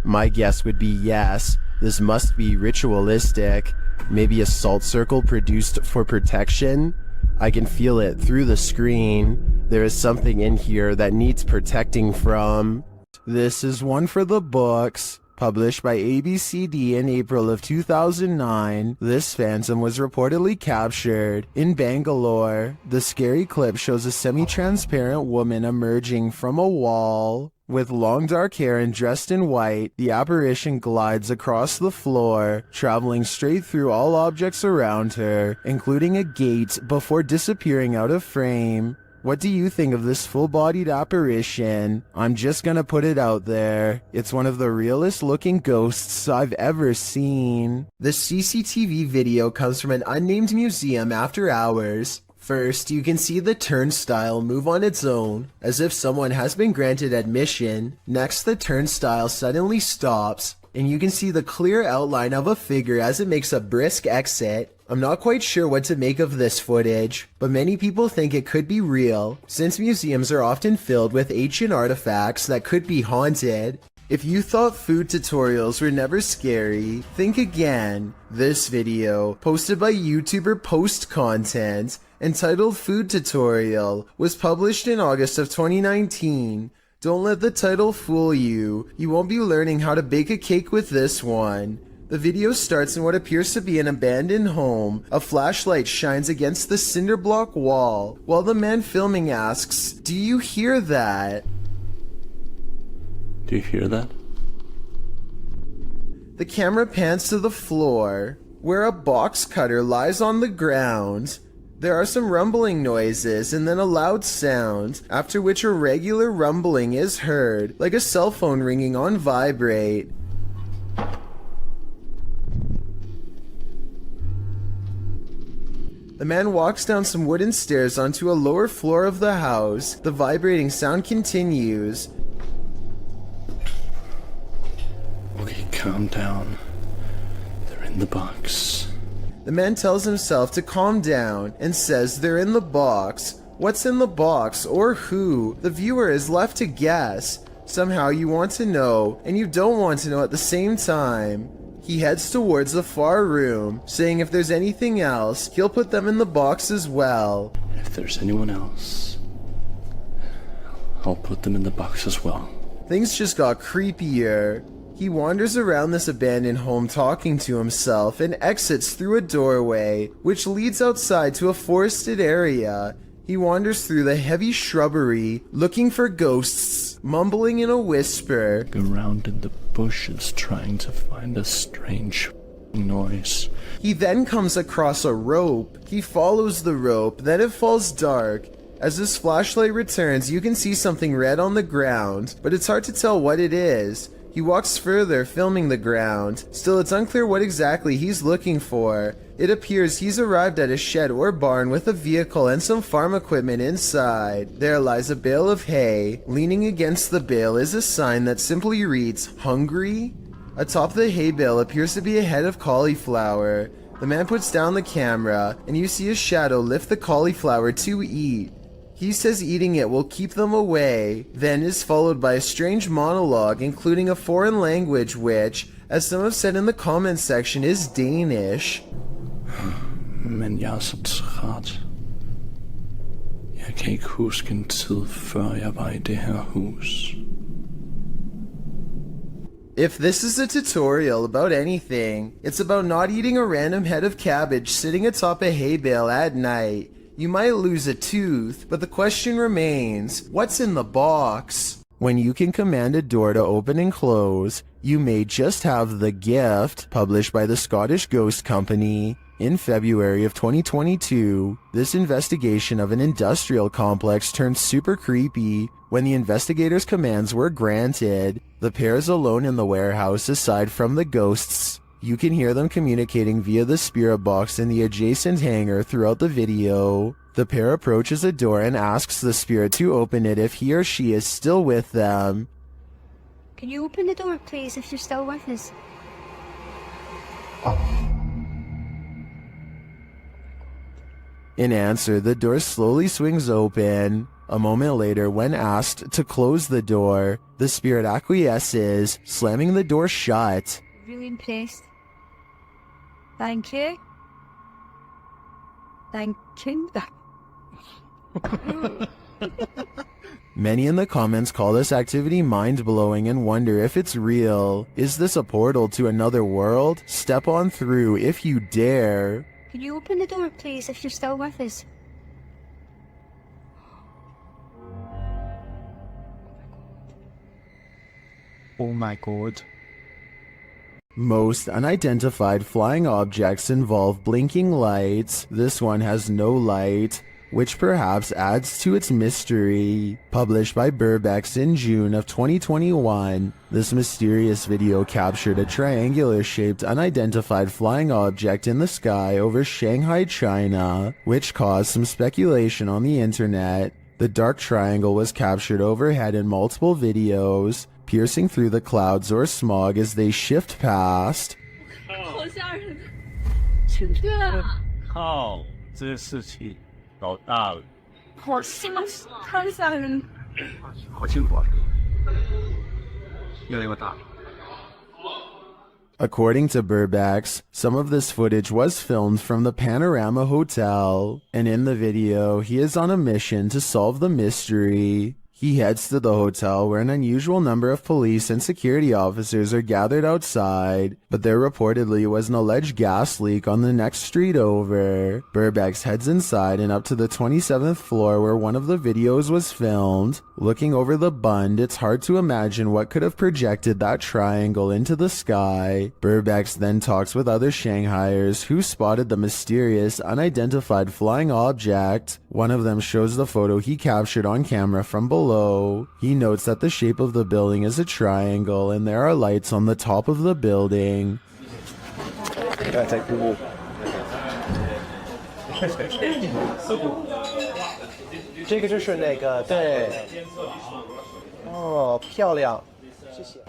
My guess would be yes. This must be ritualistic. Maybe a salt circle produced for protection? I can feel it through the screen. There is something in here that needs protecting from. This is one for the books. Published by ABCD in April of 2009, this phantom was reportedly captured in Bangalore. The scary clip shows a semi-transparent woman emerging from a wall. With long dark hair and dressed in white, the apparition glides across the floor, traveling straight through all objects around her, including a gate, before disappearing out of frame. What do you think of this full-bodied apparition? I'm just gonna put it out there. It's one of the realest looking ghosts I've ever seen. The CCTV video comes from an unnamed museum after hours. First, you can see the turnstile move on its own, as if someone has been granted admission. Next, the turnstile suddenly stops, and you can see the clear outline of a figure as it makes a brisk exit. I'm not quite sure what to make of this footage, but many people think it could be real, since museums are often filled with ancient artifacts that could be haunted. If you thought food tutorials were never scary, think again. This video, posted by YouTuber Post Content, entitled Food Tutorial, was published in August of 2019. Don't let the title fool you. You won't be learning how to bake a cake with this one. The video starts in what appears to be an abandoned home. A flashlight shines against the cinder block wall, while the man filming asks, "Do you hear that?" Do you hear that? The camera pans to the floor, where a box cutter lies on the ground. There are some rumbling noises and then a loud sound, after which a regular rumbling is heard, like a cell phone ringing on vibrate. The man walks down some wooden stairs onto a lower floor of the house. The vibrating sound continues. Okay, calm down. They're in the box. The man tells himself to calm down and says they're in the box. What's in the box or who? The viewer is left to guess. Somehow you want to know and you don't want to know at the same time. He heads towards the far room, saying if there's anything else, he'll put them in the box as well. If there's anyone else, I'll put them in the box as well. Things just got creepier. He wanders around this abandoned home talking to himself and exits through a doorway, which leads outside to a forested area. He wanders through the heavy shrubbery, looking for ghosts, mumbling in a whisper. Around in the bushes trying to find a strange noise. He then comes across a rope. He follows the rope, then it falls dark. As his flashlight returns, you can see something red on the ground, but it's hard to tell what it is. He walks further, filming the ground. Still, it's unclear what exactly he's looking for. It appears he's arrived at a shed or barn with a vehicle and some farm equipment inside. There lies a bale of hay. Leaning against the bale is a sign that simply reads, "Hungry?" Atop the hay bale appears to be a head of cauliflower. The man puts down the camera, and you see a shadow lift the cauliflower to eat. He says eating it will keep them away, then is followed by a strange monologue including a foreign language which, as some have said in the comments section, is Danish. Men jeg så træt. Jeg kan ikke huske en tid før jeg var I det her hus. If this is a tutorial about anything, it's about not eating a random head of cabbage sitting atop a hay bale at night. You might lose a tooth, but the question remains, what's in the box? When you can command a door to open and close, you may just have The Gift, published by the Scottish Ghost Company. In February of 2022, this investigation of an industrial complex turned super creepy when the investigators' commands were granted. The pair is alone in the warehouse aside from the ghosts. You can hear them communicating via the spirit box in the adjacent hangar throughout the video. The pair approaches a door and asks the spirit to open it if he or she is still with them. Can you open the door, please, if you're still with us? In answer, the door slowly swings open. A moment later, when asked to close the door, the spirit acquiesces, slamming the door shut. Really impressed. Thank you. Thank you. Many in the comments call this activity mind-blowing and wonder if it's real. Is this a portal to another world? Step on through if you dare. Can you open the door, please, if you're still with us? Oh my god. Most unidentified flying objects involve blinking lights. This one has no light, which perhaps adds to its mystery. Published by Burbex in June of 2021, this mysterious video captured a triangular-shaped unidentified flying object in the sky over Shanghai, China, which caused some speculation on the internet. The dark triangle was captured overhead in multiple videos, piercing through the clouds or smog as they shift past. 靠，这事情搞大了。好吓人。好清楚啊，越来越大。 According to Burbex, some of this footage was filmed from the Panorama Hotel, and in the video, he is on a mission to solve the mystery. He heads to the hotel where an unusual number of police and security officers are gathered outside, but there reportedly was an alleged gas leak on the next street over. Burbex heads inside and up to the 27th floor where one of the videos was filmed. Looking over the bund, it's hard to imagine what could have projected that triangle into the sky. Burbex then talks with other Shanghaiers who spotted the mysterious, unidentified flying object. One of them shows the photo he captured on camera from below. He notes that the shape of the building is a triangle and there are lights on the top of the building. 这个就是那个，对。哦，漂亮。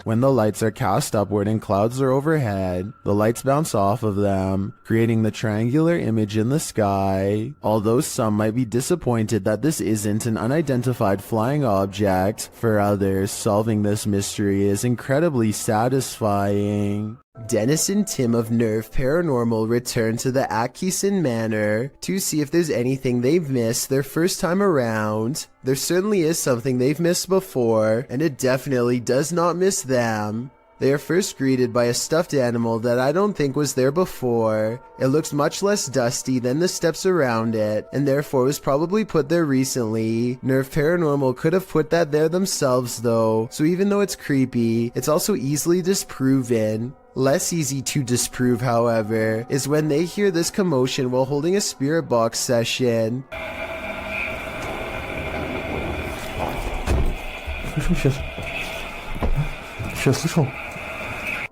When the lights are cast upward and clouds are overhead, the lights bounce off of them, creating the triangular image in the sky. Although some might be disappointed that this isn't an unidentified flying object, for others, solving this mystery is incredibly satisfying. Dennis and Tim of Nerve Paranormal return to the Atkinson Manor to see if there's anything they've missed their first time around. There certainly is something they've missed before, and it definitely does not miss them. They are first greeted by a stuffed animal that I don't think was there before. It looks much less dusty than the steps around it, and therefore was probably put there recently. Nerve Paranormal could have put that there themselves though, so even though it's creepy, it's also easily disproven. Less easy to disprove, however, is when they hear this commotion while holding a spirit box session.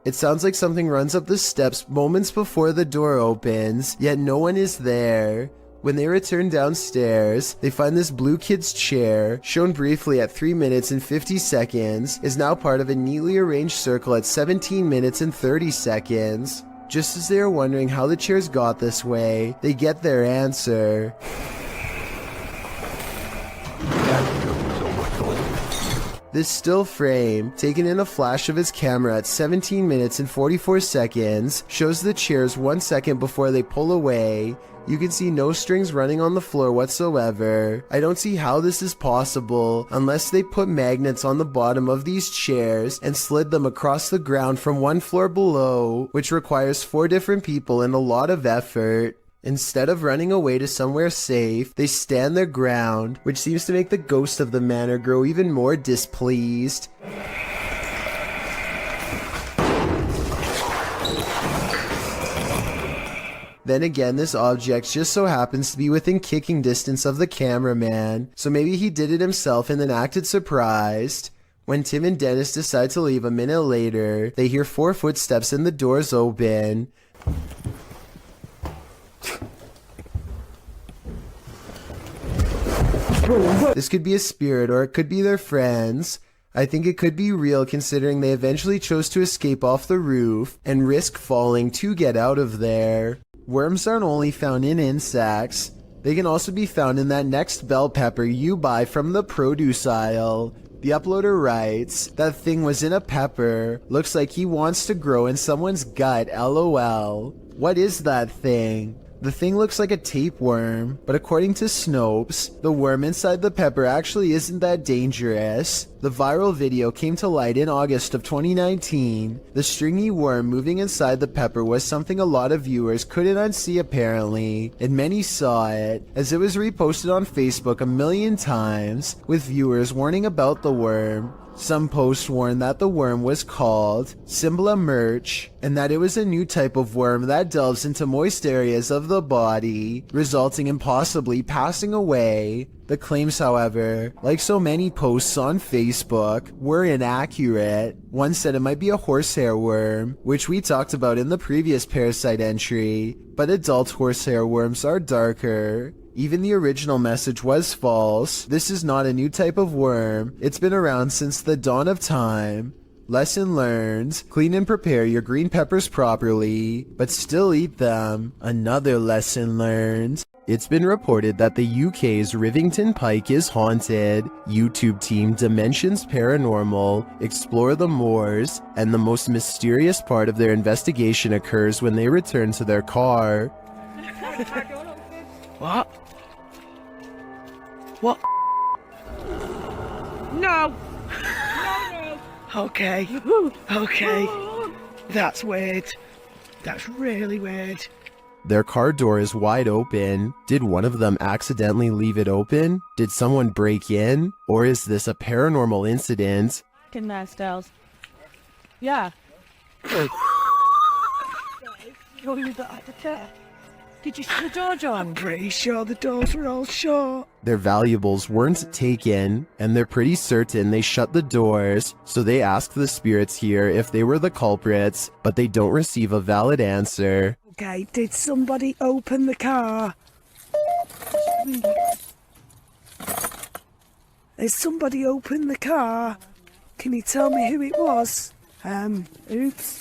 It sounds like something runs up the steps moments before the door opens, yet no one is there. When they return downstairs, they find this blue kid's chair, shown briefly at 3 minutes and 50 seconds, is now part of a neatly arranged circle at 17 minutes and 30 seconds. Just as they are wondering how the chairs got this way, they get their answer. This still frame, taken in a flash of his camera at 17 minutes and 44 seconds, shows the chairs 1 second before they pull away. You can see no strings running on the floor whatsoever. I don't see how this is possible unless they put magnets on the bottom of these chairs and slid them across the ground from one floor below, which requires 4 different people and a lot of effort. Instead of running away to somewhere safe, they stand their ground, which seems to make the ghost of the manor grow even more displeased. Then again, this object just so happens to be within kicking distance of the cameraman, so maybe he did it himself and then acted surprised. When Tim and Dennis decide to leave a minute later, they hear 4 footsteps and the doors open. This could be a spirit or it could be their friends. I think it could be real considering they eventually chose to escape off the roof and risk falling to get out of there. Worms aren't only found in insects, they can also be found in that next bell pepper you buy from the produce aisle. The uploader writes, "That thing was in a pepper. Looks like he wants to grow in someone's gut, lol. What is that thing? The thing looks like a tapeworm, but according to Snopes, the worm inside the pepper actually isn't that dangerous. The viral video came to light in August of 2019. The stringy worm moving inside the pepper was something a lot of viewers couldn't unsee apparently, and many saw it, as it was reposted on Facebook a million times, with viewers warning about the worm. Some posts warned that the worm was called Symbla Merch, and that it was a new type of worm that delves into moist areas of the body, resulting in possibly passing away. The claims, however, like so many posts on Facebook, were inaccurate. One said it might be a horsehair worm, which we talked about in the previous parasite entry, but adult horsehair worms are darker. Even the original message was false. This is not a new type of worm. It's been around since the dawn of time. Lesson learned: clean and prepare your green peppers properly, but still eat them. Another lesson learned: it's been reported that the UK's Rivington Pike is haunted. YouTube team Dimensions Paranormal explore the moors, and the most mysterious part of their investigation occurs when they return to their car. What? What? No! No! Okay. Okay. That's weird. That's really weird. Their car door is wide open. Did one of them accidentally leave it open? Did someone break in? Or is this a paranormal incident? Fucking nice dolls. Yeah. Did you see the door, John? I'm pretty sure the doors were all shut. Their valuables weren't taken, and they're pretty certain they shut the doors, so they ask the spirits here if they were the culprits, but they don't receive a valid answer. Okay, did somebody open the car? Did somebody open the car? Can you tell me who it was? Oops.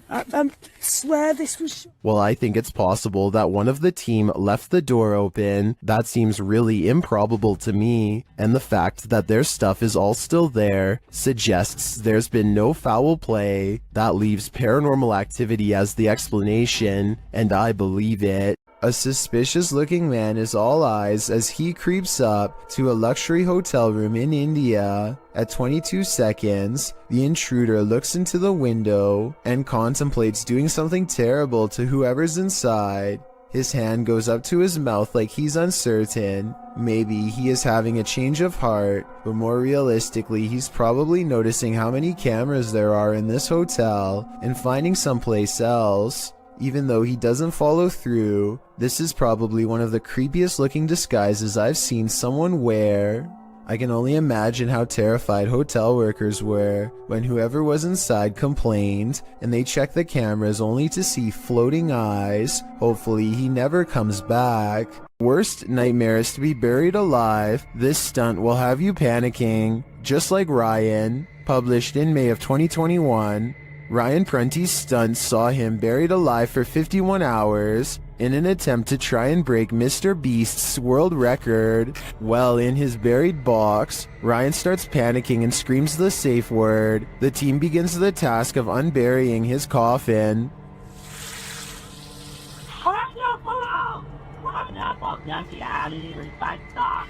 I swear this was... Well, I think it's possible that one of the team left the door open. That seems really improbable to me, and the fact that their stuff is all still there suggests there's been no foul play. That leaves paranormal activity as the explanation, and I believe it. A suspicious-looking man is all eyes as he creeps up to a luxury hotel room in India. At 22 seconds, the intruder looks into the window and contemplates doing something terrible to whoever's inside. His hand goes up to his mouth like he's uncertain. Maybe he is having a change of heart, but more realistically, he's probably noticing how many cameras there are in this hotel and finding someplace else. Even though he doesn't follow through, this is probably one of the creepiest looking disguises I've seen someone wear. I can only imagine how terrified hotel workers were when whoever was inside complained and they checked the cameras only to see floating eyes. Hopefully he never comes back. Worst nightmare is to be buried alive. This stunt will have you panicking, just like Ryan. Published in May of 2021. Ryan Prunty's stunt saw him buried alive for 51 hours in an attempt to try and break Mr. Beast's world record. Well, in his buried box, Ryan starts panicking and screams the safe word. The team begins the task of unburying his coffin.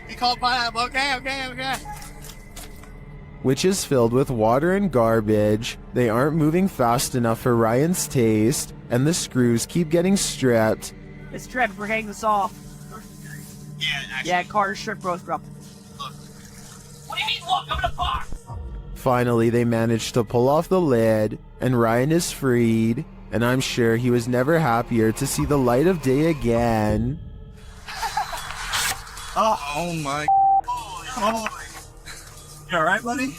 He called pineapple. Okay. Which is filled with water and garbage. They aren't moving fast enough for Ryan's taste, and the screws keep getting stripped. It's stripped, we're getting this off. Yeah, car's stripped, both bro. What do you mean, look? I'm in a box. Finally, they manage to pull off the lid, and Ryan is freed, and I'm sure he was never happier to see the light of day again. Oh my. Oh. You alright, buddy?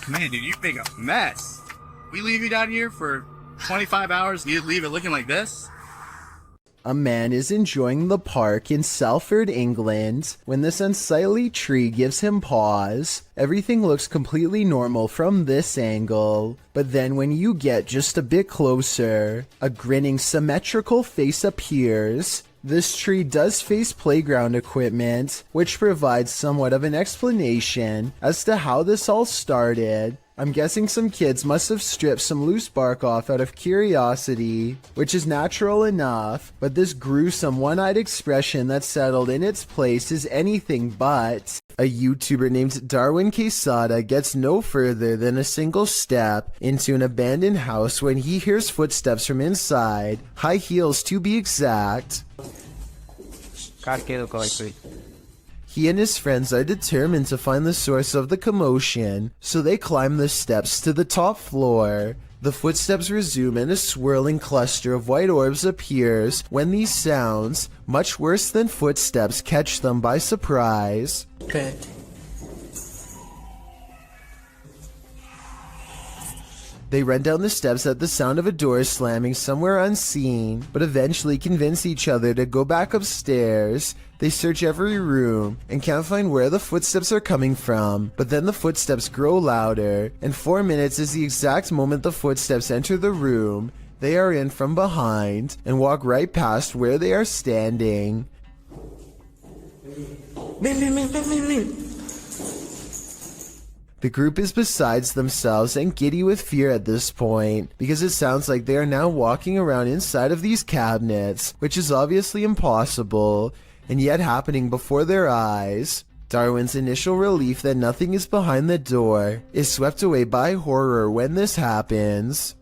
Man, dude, you make a mess. We leave you down here for 25 hours, you leave it looking like this? A man is enjoying the park in Salford, England, when this unsightly tree gives him pause. Everything looks completely normal from this angle, but then when you get just a bit closer, a grinning symmetrical face appears. This tree does face playground equipment, which provides somewhat of an explanation as to how this all started. I'm guessing some kids must have stripped some loose bark off out of curiosity, which is natural enough, but this gruesome one-eyed expression that settled in its place is anything but. A YouTuber named Darwin Quesada gets no further than a single step into an abandoned house when he hears footsteps from inside, high heels to be exact. He and his friends are determined to find the source of the commotion, so they climb the steps to the top floor. The footsteps resume and a swirling cluster of white orbs appears when these sounds, much worse than footsteps, catch them by surprise. Okay. They run down the steps at the sound of a door slamming somewhere unseen, but eventually convince each other to go back upstairs. They search every room and can't find where the footsteps are coming from, but then the footsteps grow louder, and 4 minutes is the exact moment the footsteps enter the room. They are in from behind and walk right past where they are standing. The group is besides themselves and giddy with fear at this point, because it sounds like they are now walking around inside of these cabinets, which is obviously impossible, and yet happening before their eyes. Darwin's initial relief that nothing is behind the door is swept away by horror when this happens.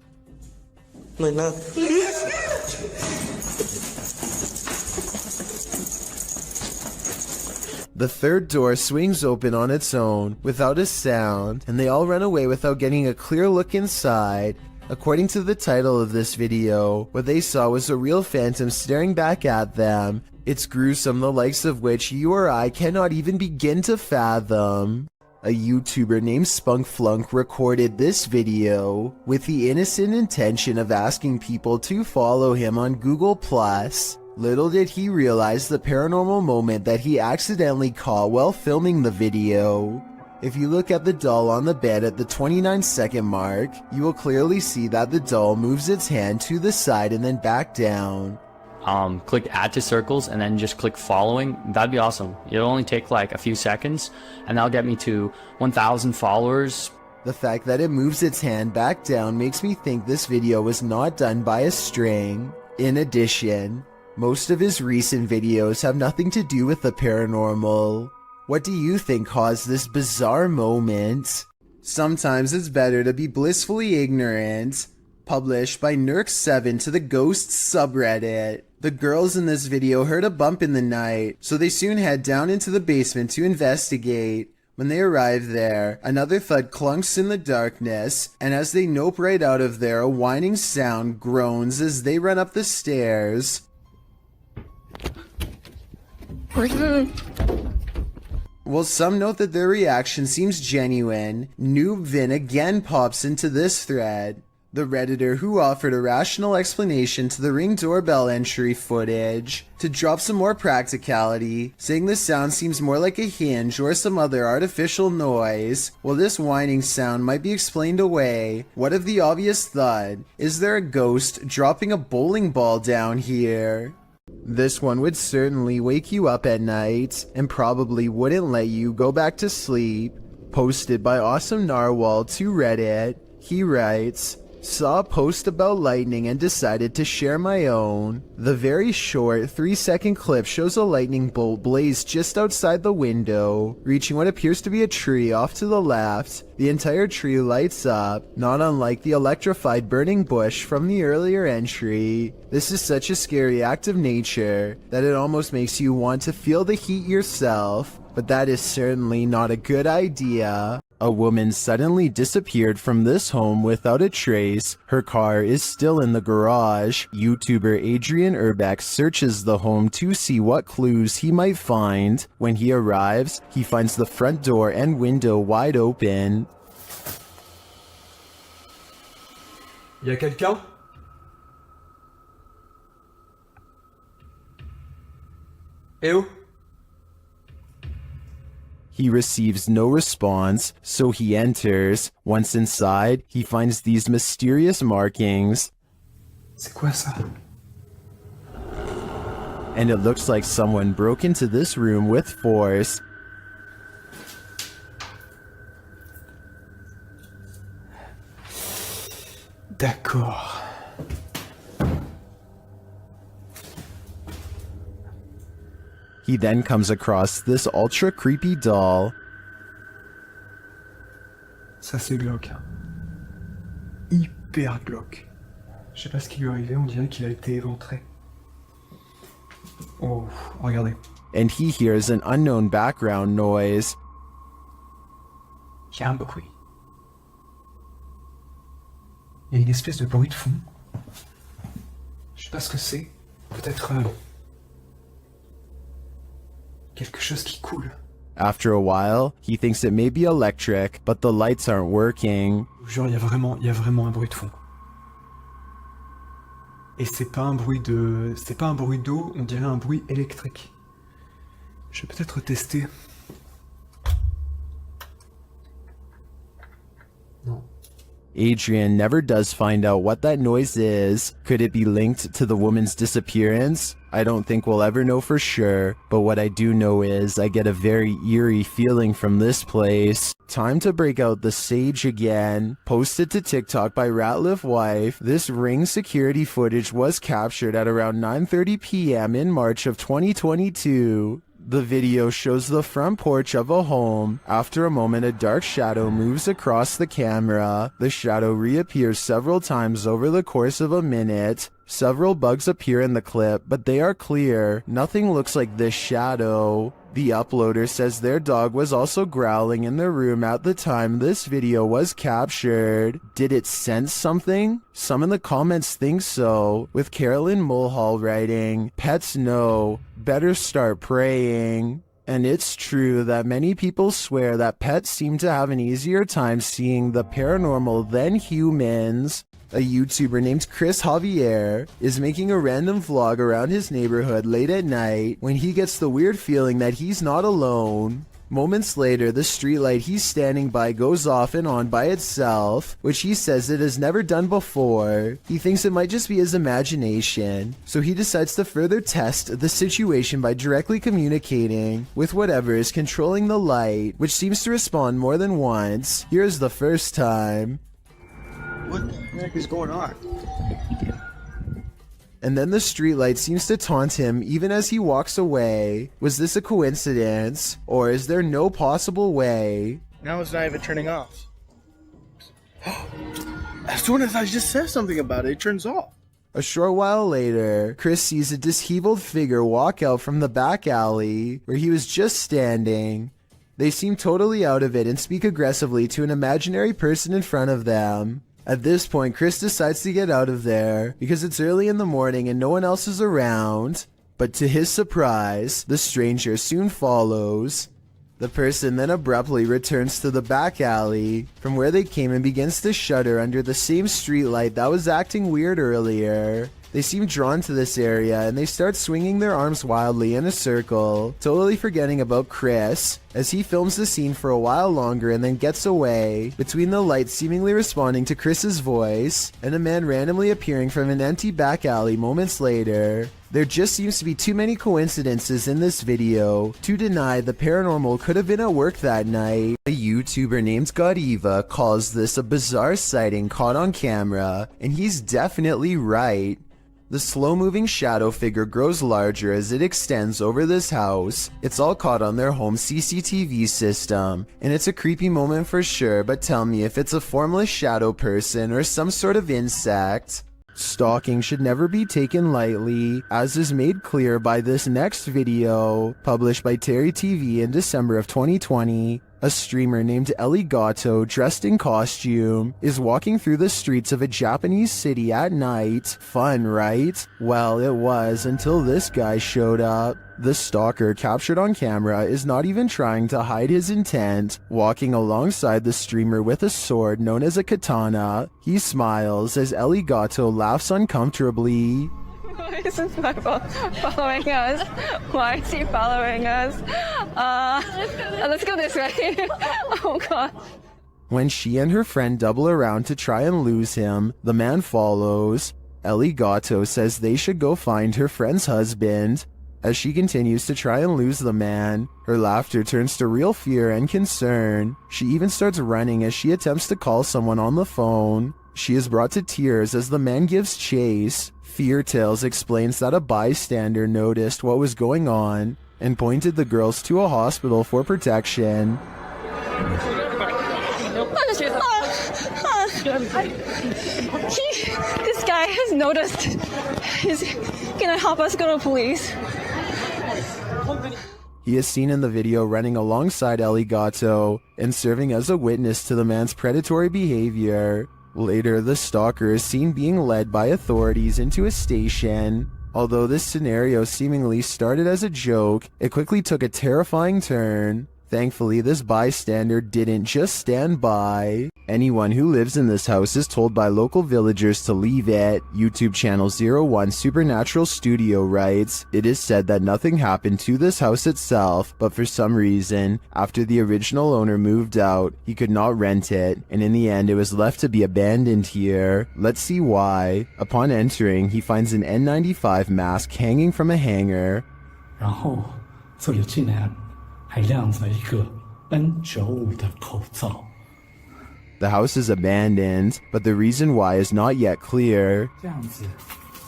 The third door swings open on its own, without a sound, and they all run away without getting a clear look inside. According to the title of this video, what they saw was a real phantom staring back at them. It's gruesome, the likes of which you or I cannot even begin to fathom. A YouTuber named Spunkflunk recorded this video with the innocent intention of asking people to follow him on Google+. Little did he realize the paranormal moment that he accidentally caught while filming the video. If you look at the doll on the bed at the 29-second mark, you will clearly see that the doll moves its hand to the side and then back down. Click add to circles and then just click following. That'd be awesome. It'll only take like a few seconds and that'll get me to 1,000 followers. The fact that it moves its hand back down makes me think this video was not done by a string. In addition, most of his recent videos have nothing to do with the paranormal. What do you think caused this bizarre moment? Sometimes it's better to be blissfully ignorant. Published by Nerk7 to the Ghosts subreddit. The girls in this video heard a bump in the night, so they soon head down into the basement to investigate. When they arrive there, another thud clunks in the darkness, and as they nope right out of there, a whining sound groans as they run up the stairs. While some note that their reaction seems genuine, Noob Vin again pops into this thread. The Redditor who offered a rational explanation to the Ring doorbell entry footage to drop some more practicality, saying the sound seems more like a hinge or some other artificial noise. While this whining sound might be explained away, what of the obvious thud? Is there a ghost dropping a bowling ball down here? This one would certainly wake you up at night and probably wouldn't let you go back to sleep. Posted by Awesome Narwhal to Reddit, he writes, "Saw a post about lightning and decided to share my own. The very short 3-second clip shows a lightning bolt blaze just outside the window, reaching what appears to be a tree off to the left. The entire tree lights up, not unlike the electrified burning bush from the earlier entry. This is such a scary act of nature that it almost makes you want to feel the heat yourself, but that is certainly not a good idea." A woman suddenly disappeared from this home without a trace. Her car is still in the garage. YouTuber Adrian Urbeck searches the home to see what clues he might find. When he arrives, he finds the front door and window wide open. Y'a quelqu'un? Eh oh? He receives no response, so he enters. Once inside, he finds these mysterious markings. C'est quoi ça? and it looks like someone broke into this room with force. D'accord. He then comes across this ultra creepy doll. Ça c'est glauque. Hyper glauque. Je sais pas ce qui lui est arrivé, on dirait qu'il a été éventré. Oh, regardez. And he hears an unknown background noise. Il y a un bruit. Il y a une espèce de bruit de fond. Je sais pas ce que c'est. Peut-être quelque chose qui coule. After a while, he thinks it may be electric, but the lights aren't working. Genre, il y a vraiment un bruit de fond. Et c'est pas un bruit d'eau, on dirait un bruit électrique. Je vais peut-être tester. Non. Adrian never does find out what that noise is. Could it be linked to the woman's disappearance? I don't think we'll ever know for sure, but what I do know is I get a very eerie feeling from this place. Time to break out the sage again. Posted to TikTok by Ratliff Wife, this Ring security footage was captured at around 9:30 p.m. in March of 2022. The video shows the front porch of a home. After a moment, a dark shadow moves across the camera. The shadow reappears several times over the course of a minute. Several bugs appear in the clip, but they are clear. Nothing looks like this shadow. The uploader says their dog was also growling in the room at the time this video was captured. Did it sense something? Some in the comments think so, with Carolyn Mulhall writing, "Pets know, better start praying." And it's true that many people swear that pets seem to have an easier time seeing the paranormal than humans. A YouTuber named Chris Javier is making a random vlog around his neighborhood late at night when he gets the weird feeling that he's not alone. Moments later, the streetlight he's standing by goes off and on by itself, which he says it has never done before. He thinks it might just be his imagination, so he decides to further test the situation by directly communicating with whatever is controlling the light, which seems to respond more than once. Here's the first time. What the heck is going on? And then the streetlight seems to taunt him even as he walks away. Was this a coincidence? Or is there no possible way? Now it's not even turning off. As soon as I just said something about it, it turns off. A short while later, Chris sees a disheveled figure walk out from the back alley where he was just standing. They seem totally out of it and speak aggressively to an imaginary person in front of them. At this point, Chris decides to get out of there because it's early in the morning and no one else is around. But to his surprise, the stranger soon follows. The person then abruptly returns to the back alley from where they came and begins to shudder under the same streetlight that was acting weird earlier. They seem drawn to this area and they start swinging their arms wildly in a circle, totally forgetting about Chris, as he films the scene for a while longer and then gets away, between the lights seemingly responding to Chris's voice, and a man randomly appearing from an empty back alley moments later. There just seems to be too many coincidences in this video to deny the paranormal could have been at work that night. A YouTuber named Godiva calls this a bizarre sighting caught on camera, and he's definitely right. The slow-moving shadow figure grows larger as it extends over this house. It's all caught on their home CCTV system, and it's a creepy moment for sure, but tell me if it's a formless shadow person or some sort of insect. Stalking should never be taken lightly, as is made clear by this next video, published by Terry TV in December of 2020. A streamer named Ellie Gatto, dressed in costume, is walking through the streets of a Japanese city at night. Fun, right? Well, it was until this guy showed up. The stalker, captured on camera, is not even trying to hide his intent, walking alongside the streamer with a sword known as a katana. He smiles as Ellie Gatto laughs uncomfortably. Why is this guy following us? Why is he following us? Let's go this way. Oh god. When she and her friend double around to try and lose him, the man follows. Ellie Gatto says they should go find her friend's husband. As she continues to try and lose the man, her laughter turns to real fear and concern. She even starts running as she attempts to call someone on the phone. She is brought to tears as the man gives chase. Fear Tales explains that a bystander noticed what was going on and pointed the girls to a hospital for protection. This guy has noticed. He's gonna help us go to police. He is seen in the video running alongside El Gato and serving as a witness to the man's predatory behavior. Later, the stalker is seen being led by authorities into a station. Although this scenario seemingly started as a joke, it quickly took a terrifying turn. Thankfully, this bystander didn't just stand by. Anyone who lives in this house is told by local villagers to leave it. YouTube channel 01 Supernatural Studio writes, "It is said that nothing happened to this house itself, but for some reason, after the original owner moved out, he could not rent it, and in the end it was left to be abandoned here. Let's see why." Upon entering, he finds an N95 mask hanging from a hanger. 然后这里竟然还亮着一个 N95 的口罩。 The house is abandoned, but the reason why is not yet clear. 这样子，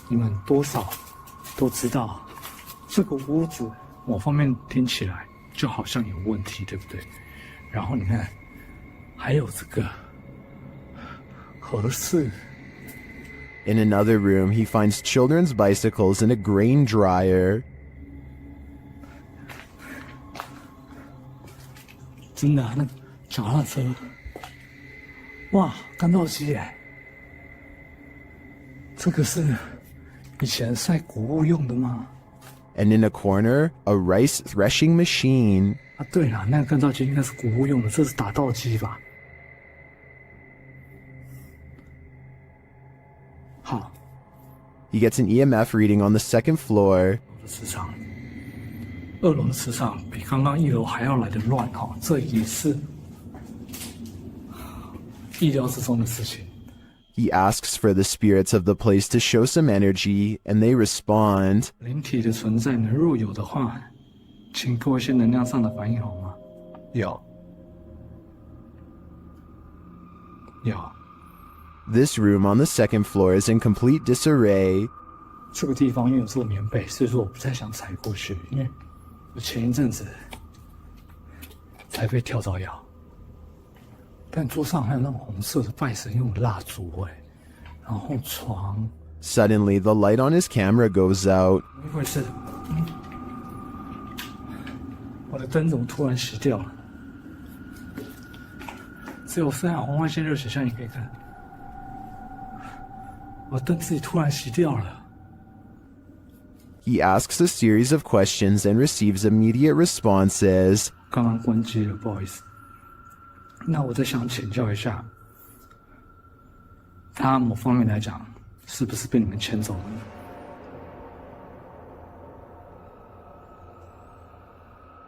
你们多少都知道，这个屋子某方面听起来就好像有问题，对不对？然后你看，还有这个合适。 In another room, he finds children's bicycles and a grain dryer. 真的，那脚踏车，哇，干豆机耶！这个是以前晒谷物用的吗？ And in a corner, a rice threshing machine. 啊，对了，那个干燥机应该是谷物用的，这是打稻机吧？好。 He gets an EMF reading on the second floor. 磁场，2楼的磁场比刚刚1楼还要来得乱哈，这也是意料之中的事情。 He asks for the spirits of the place to show some energy, and they respond. 灵体的存在呢，若有的话，请给我一些能量上的反应好吗？有。 This room on the second floor is in complete disarray. 这个地方因为有这个棉被，所以说我不太想踩过去，因为我前一阵子才被跳蚤咬。但桌上还有那种红色的拜神用的蜡烛然后床。Suddenly, the light on his camera goes out. 怎么回事？我的灯怎么突然熄掉了？只有3红外线热显像，你可以看。 我灯自己突然熄掉了。 He asks a series of questions and receives immediate responses. 刚刚关机了，不好意思。那我再想请教一下，他某方面来讲，是不是被你们牵走了？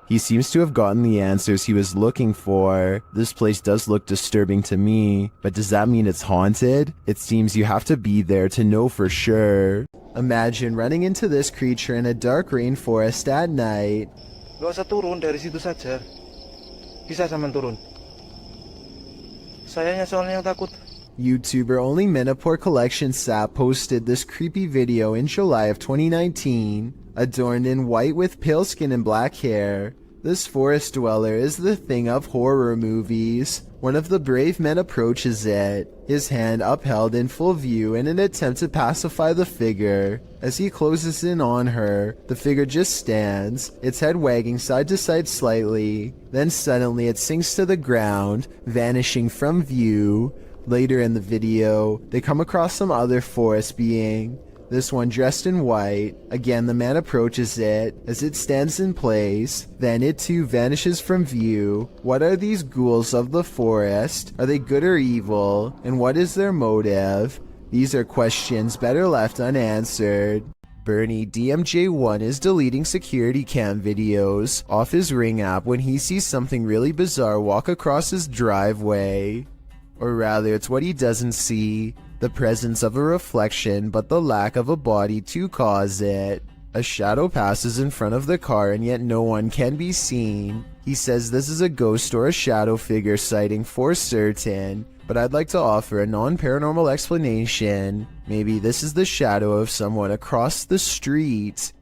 He seems to have gotten the answers he was looking for. This place does look disturbing to me, but does that mean it's haunted? It seems you have to be there to know for sure. Imagine running into this creature in a dark rainforest at night. Gak usah turun dari situ saja. Bisa sampean turun. Sayanya soalnya yang takut. YouTuber Only Menopore Collection Sap posted this creepy video in July of 2019. Adorned in white with pale skin and black hair, this forest dweller is the thing of horror movies. One of the brave men approaches it, his hand upheld in full view in an attempt to pacify the figure. As he closes in on her, the figure just stands, its head wagging side to side slightly. Then suddenly it sinks to the ground, vanishing from view. Later in the video, they come across some other forest being. This one dressed in white. Again, the man approaches it as it stands in place. Then it too vanishes from view. What are these ghouls of the forest? Are they good or evil? And what is their motive? These are questions better left unanswered. Bernie DMJ1 is deleting security cam videos off his Ring app when he sees something really bizarre walk across his driveway. Or rather, it's what he doesn't see. The presence of a reflection, but the lack of a body to cause it. A shadow passes in front of the car and yet no one can be seen. He says this is a ghost or a shadow figure sighting for certain, but I'd like to offer a non-paranormal explanation. Maybe this is the shadow of someone across the street.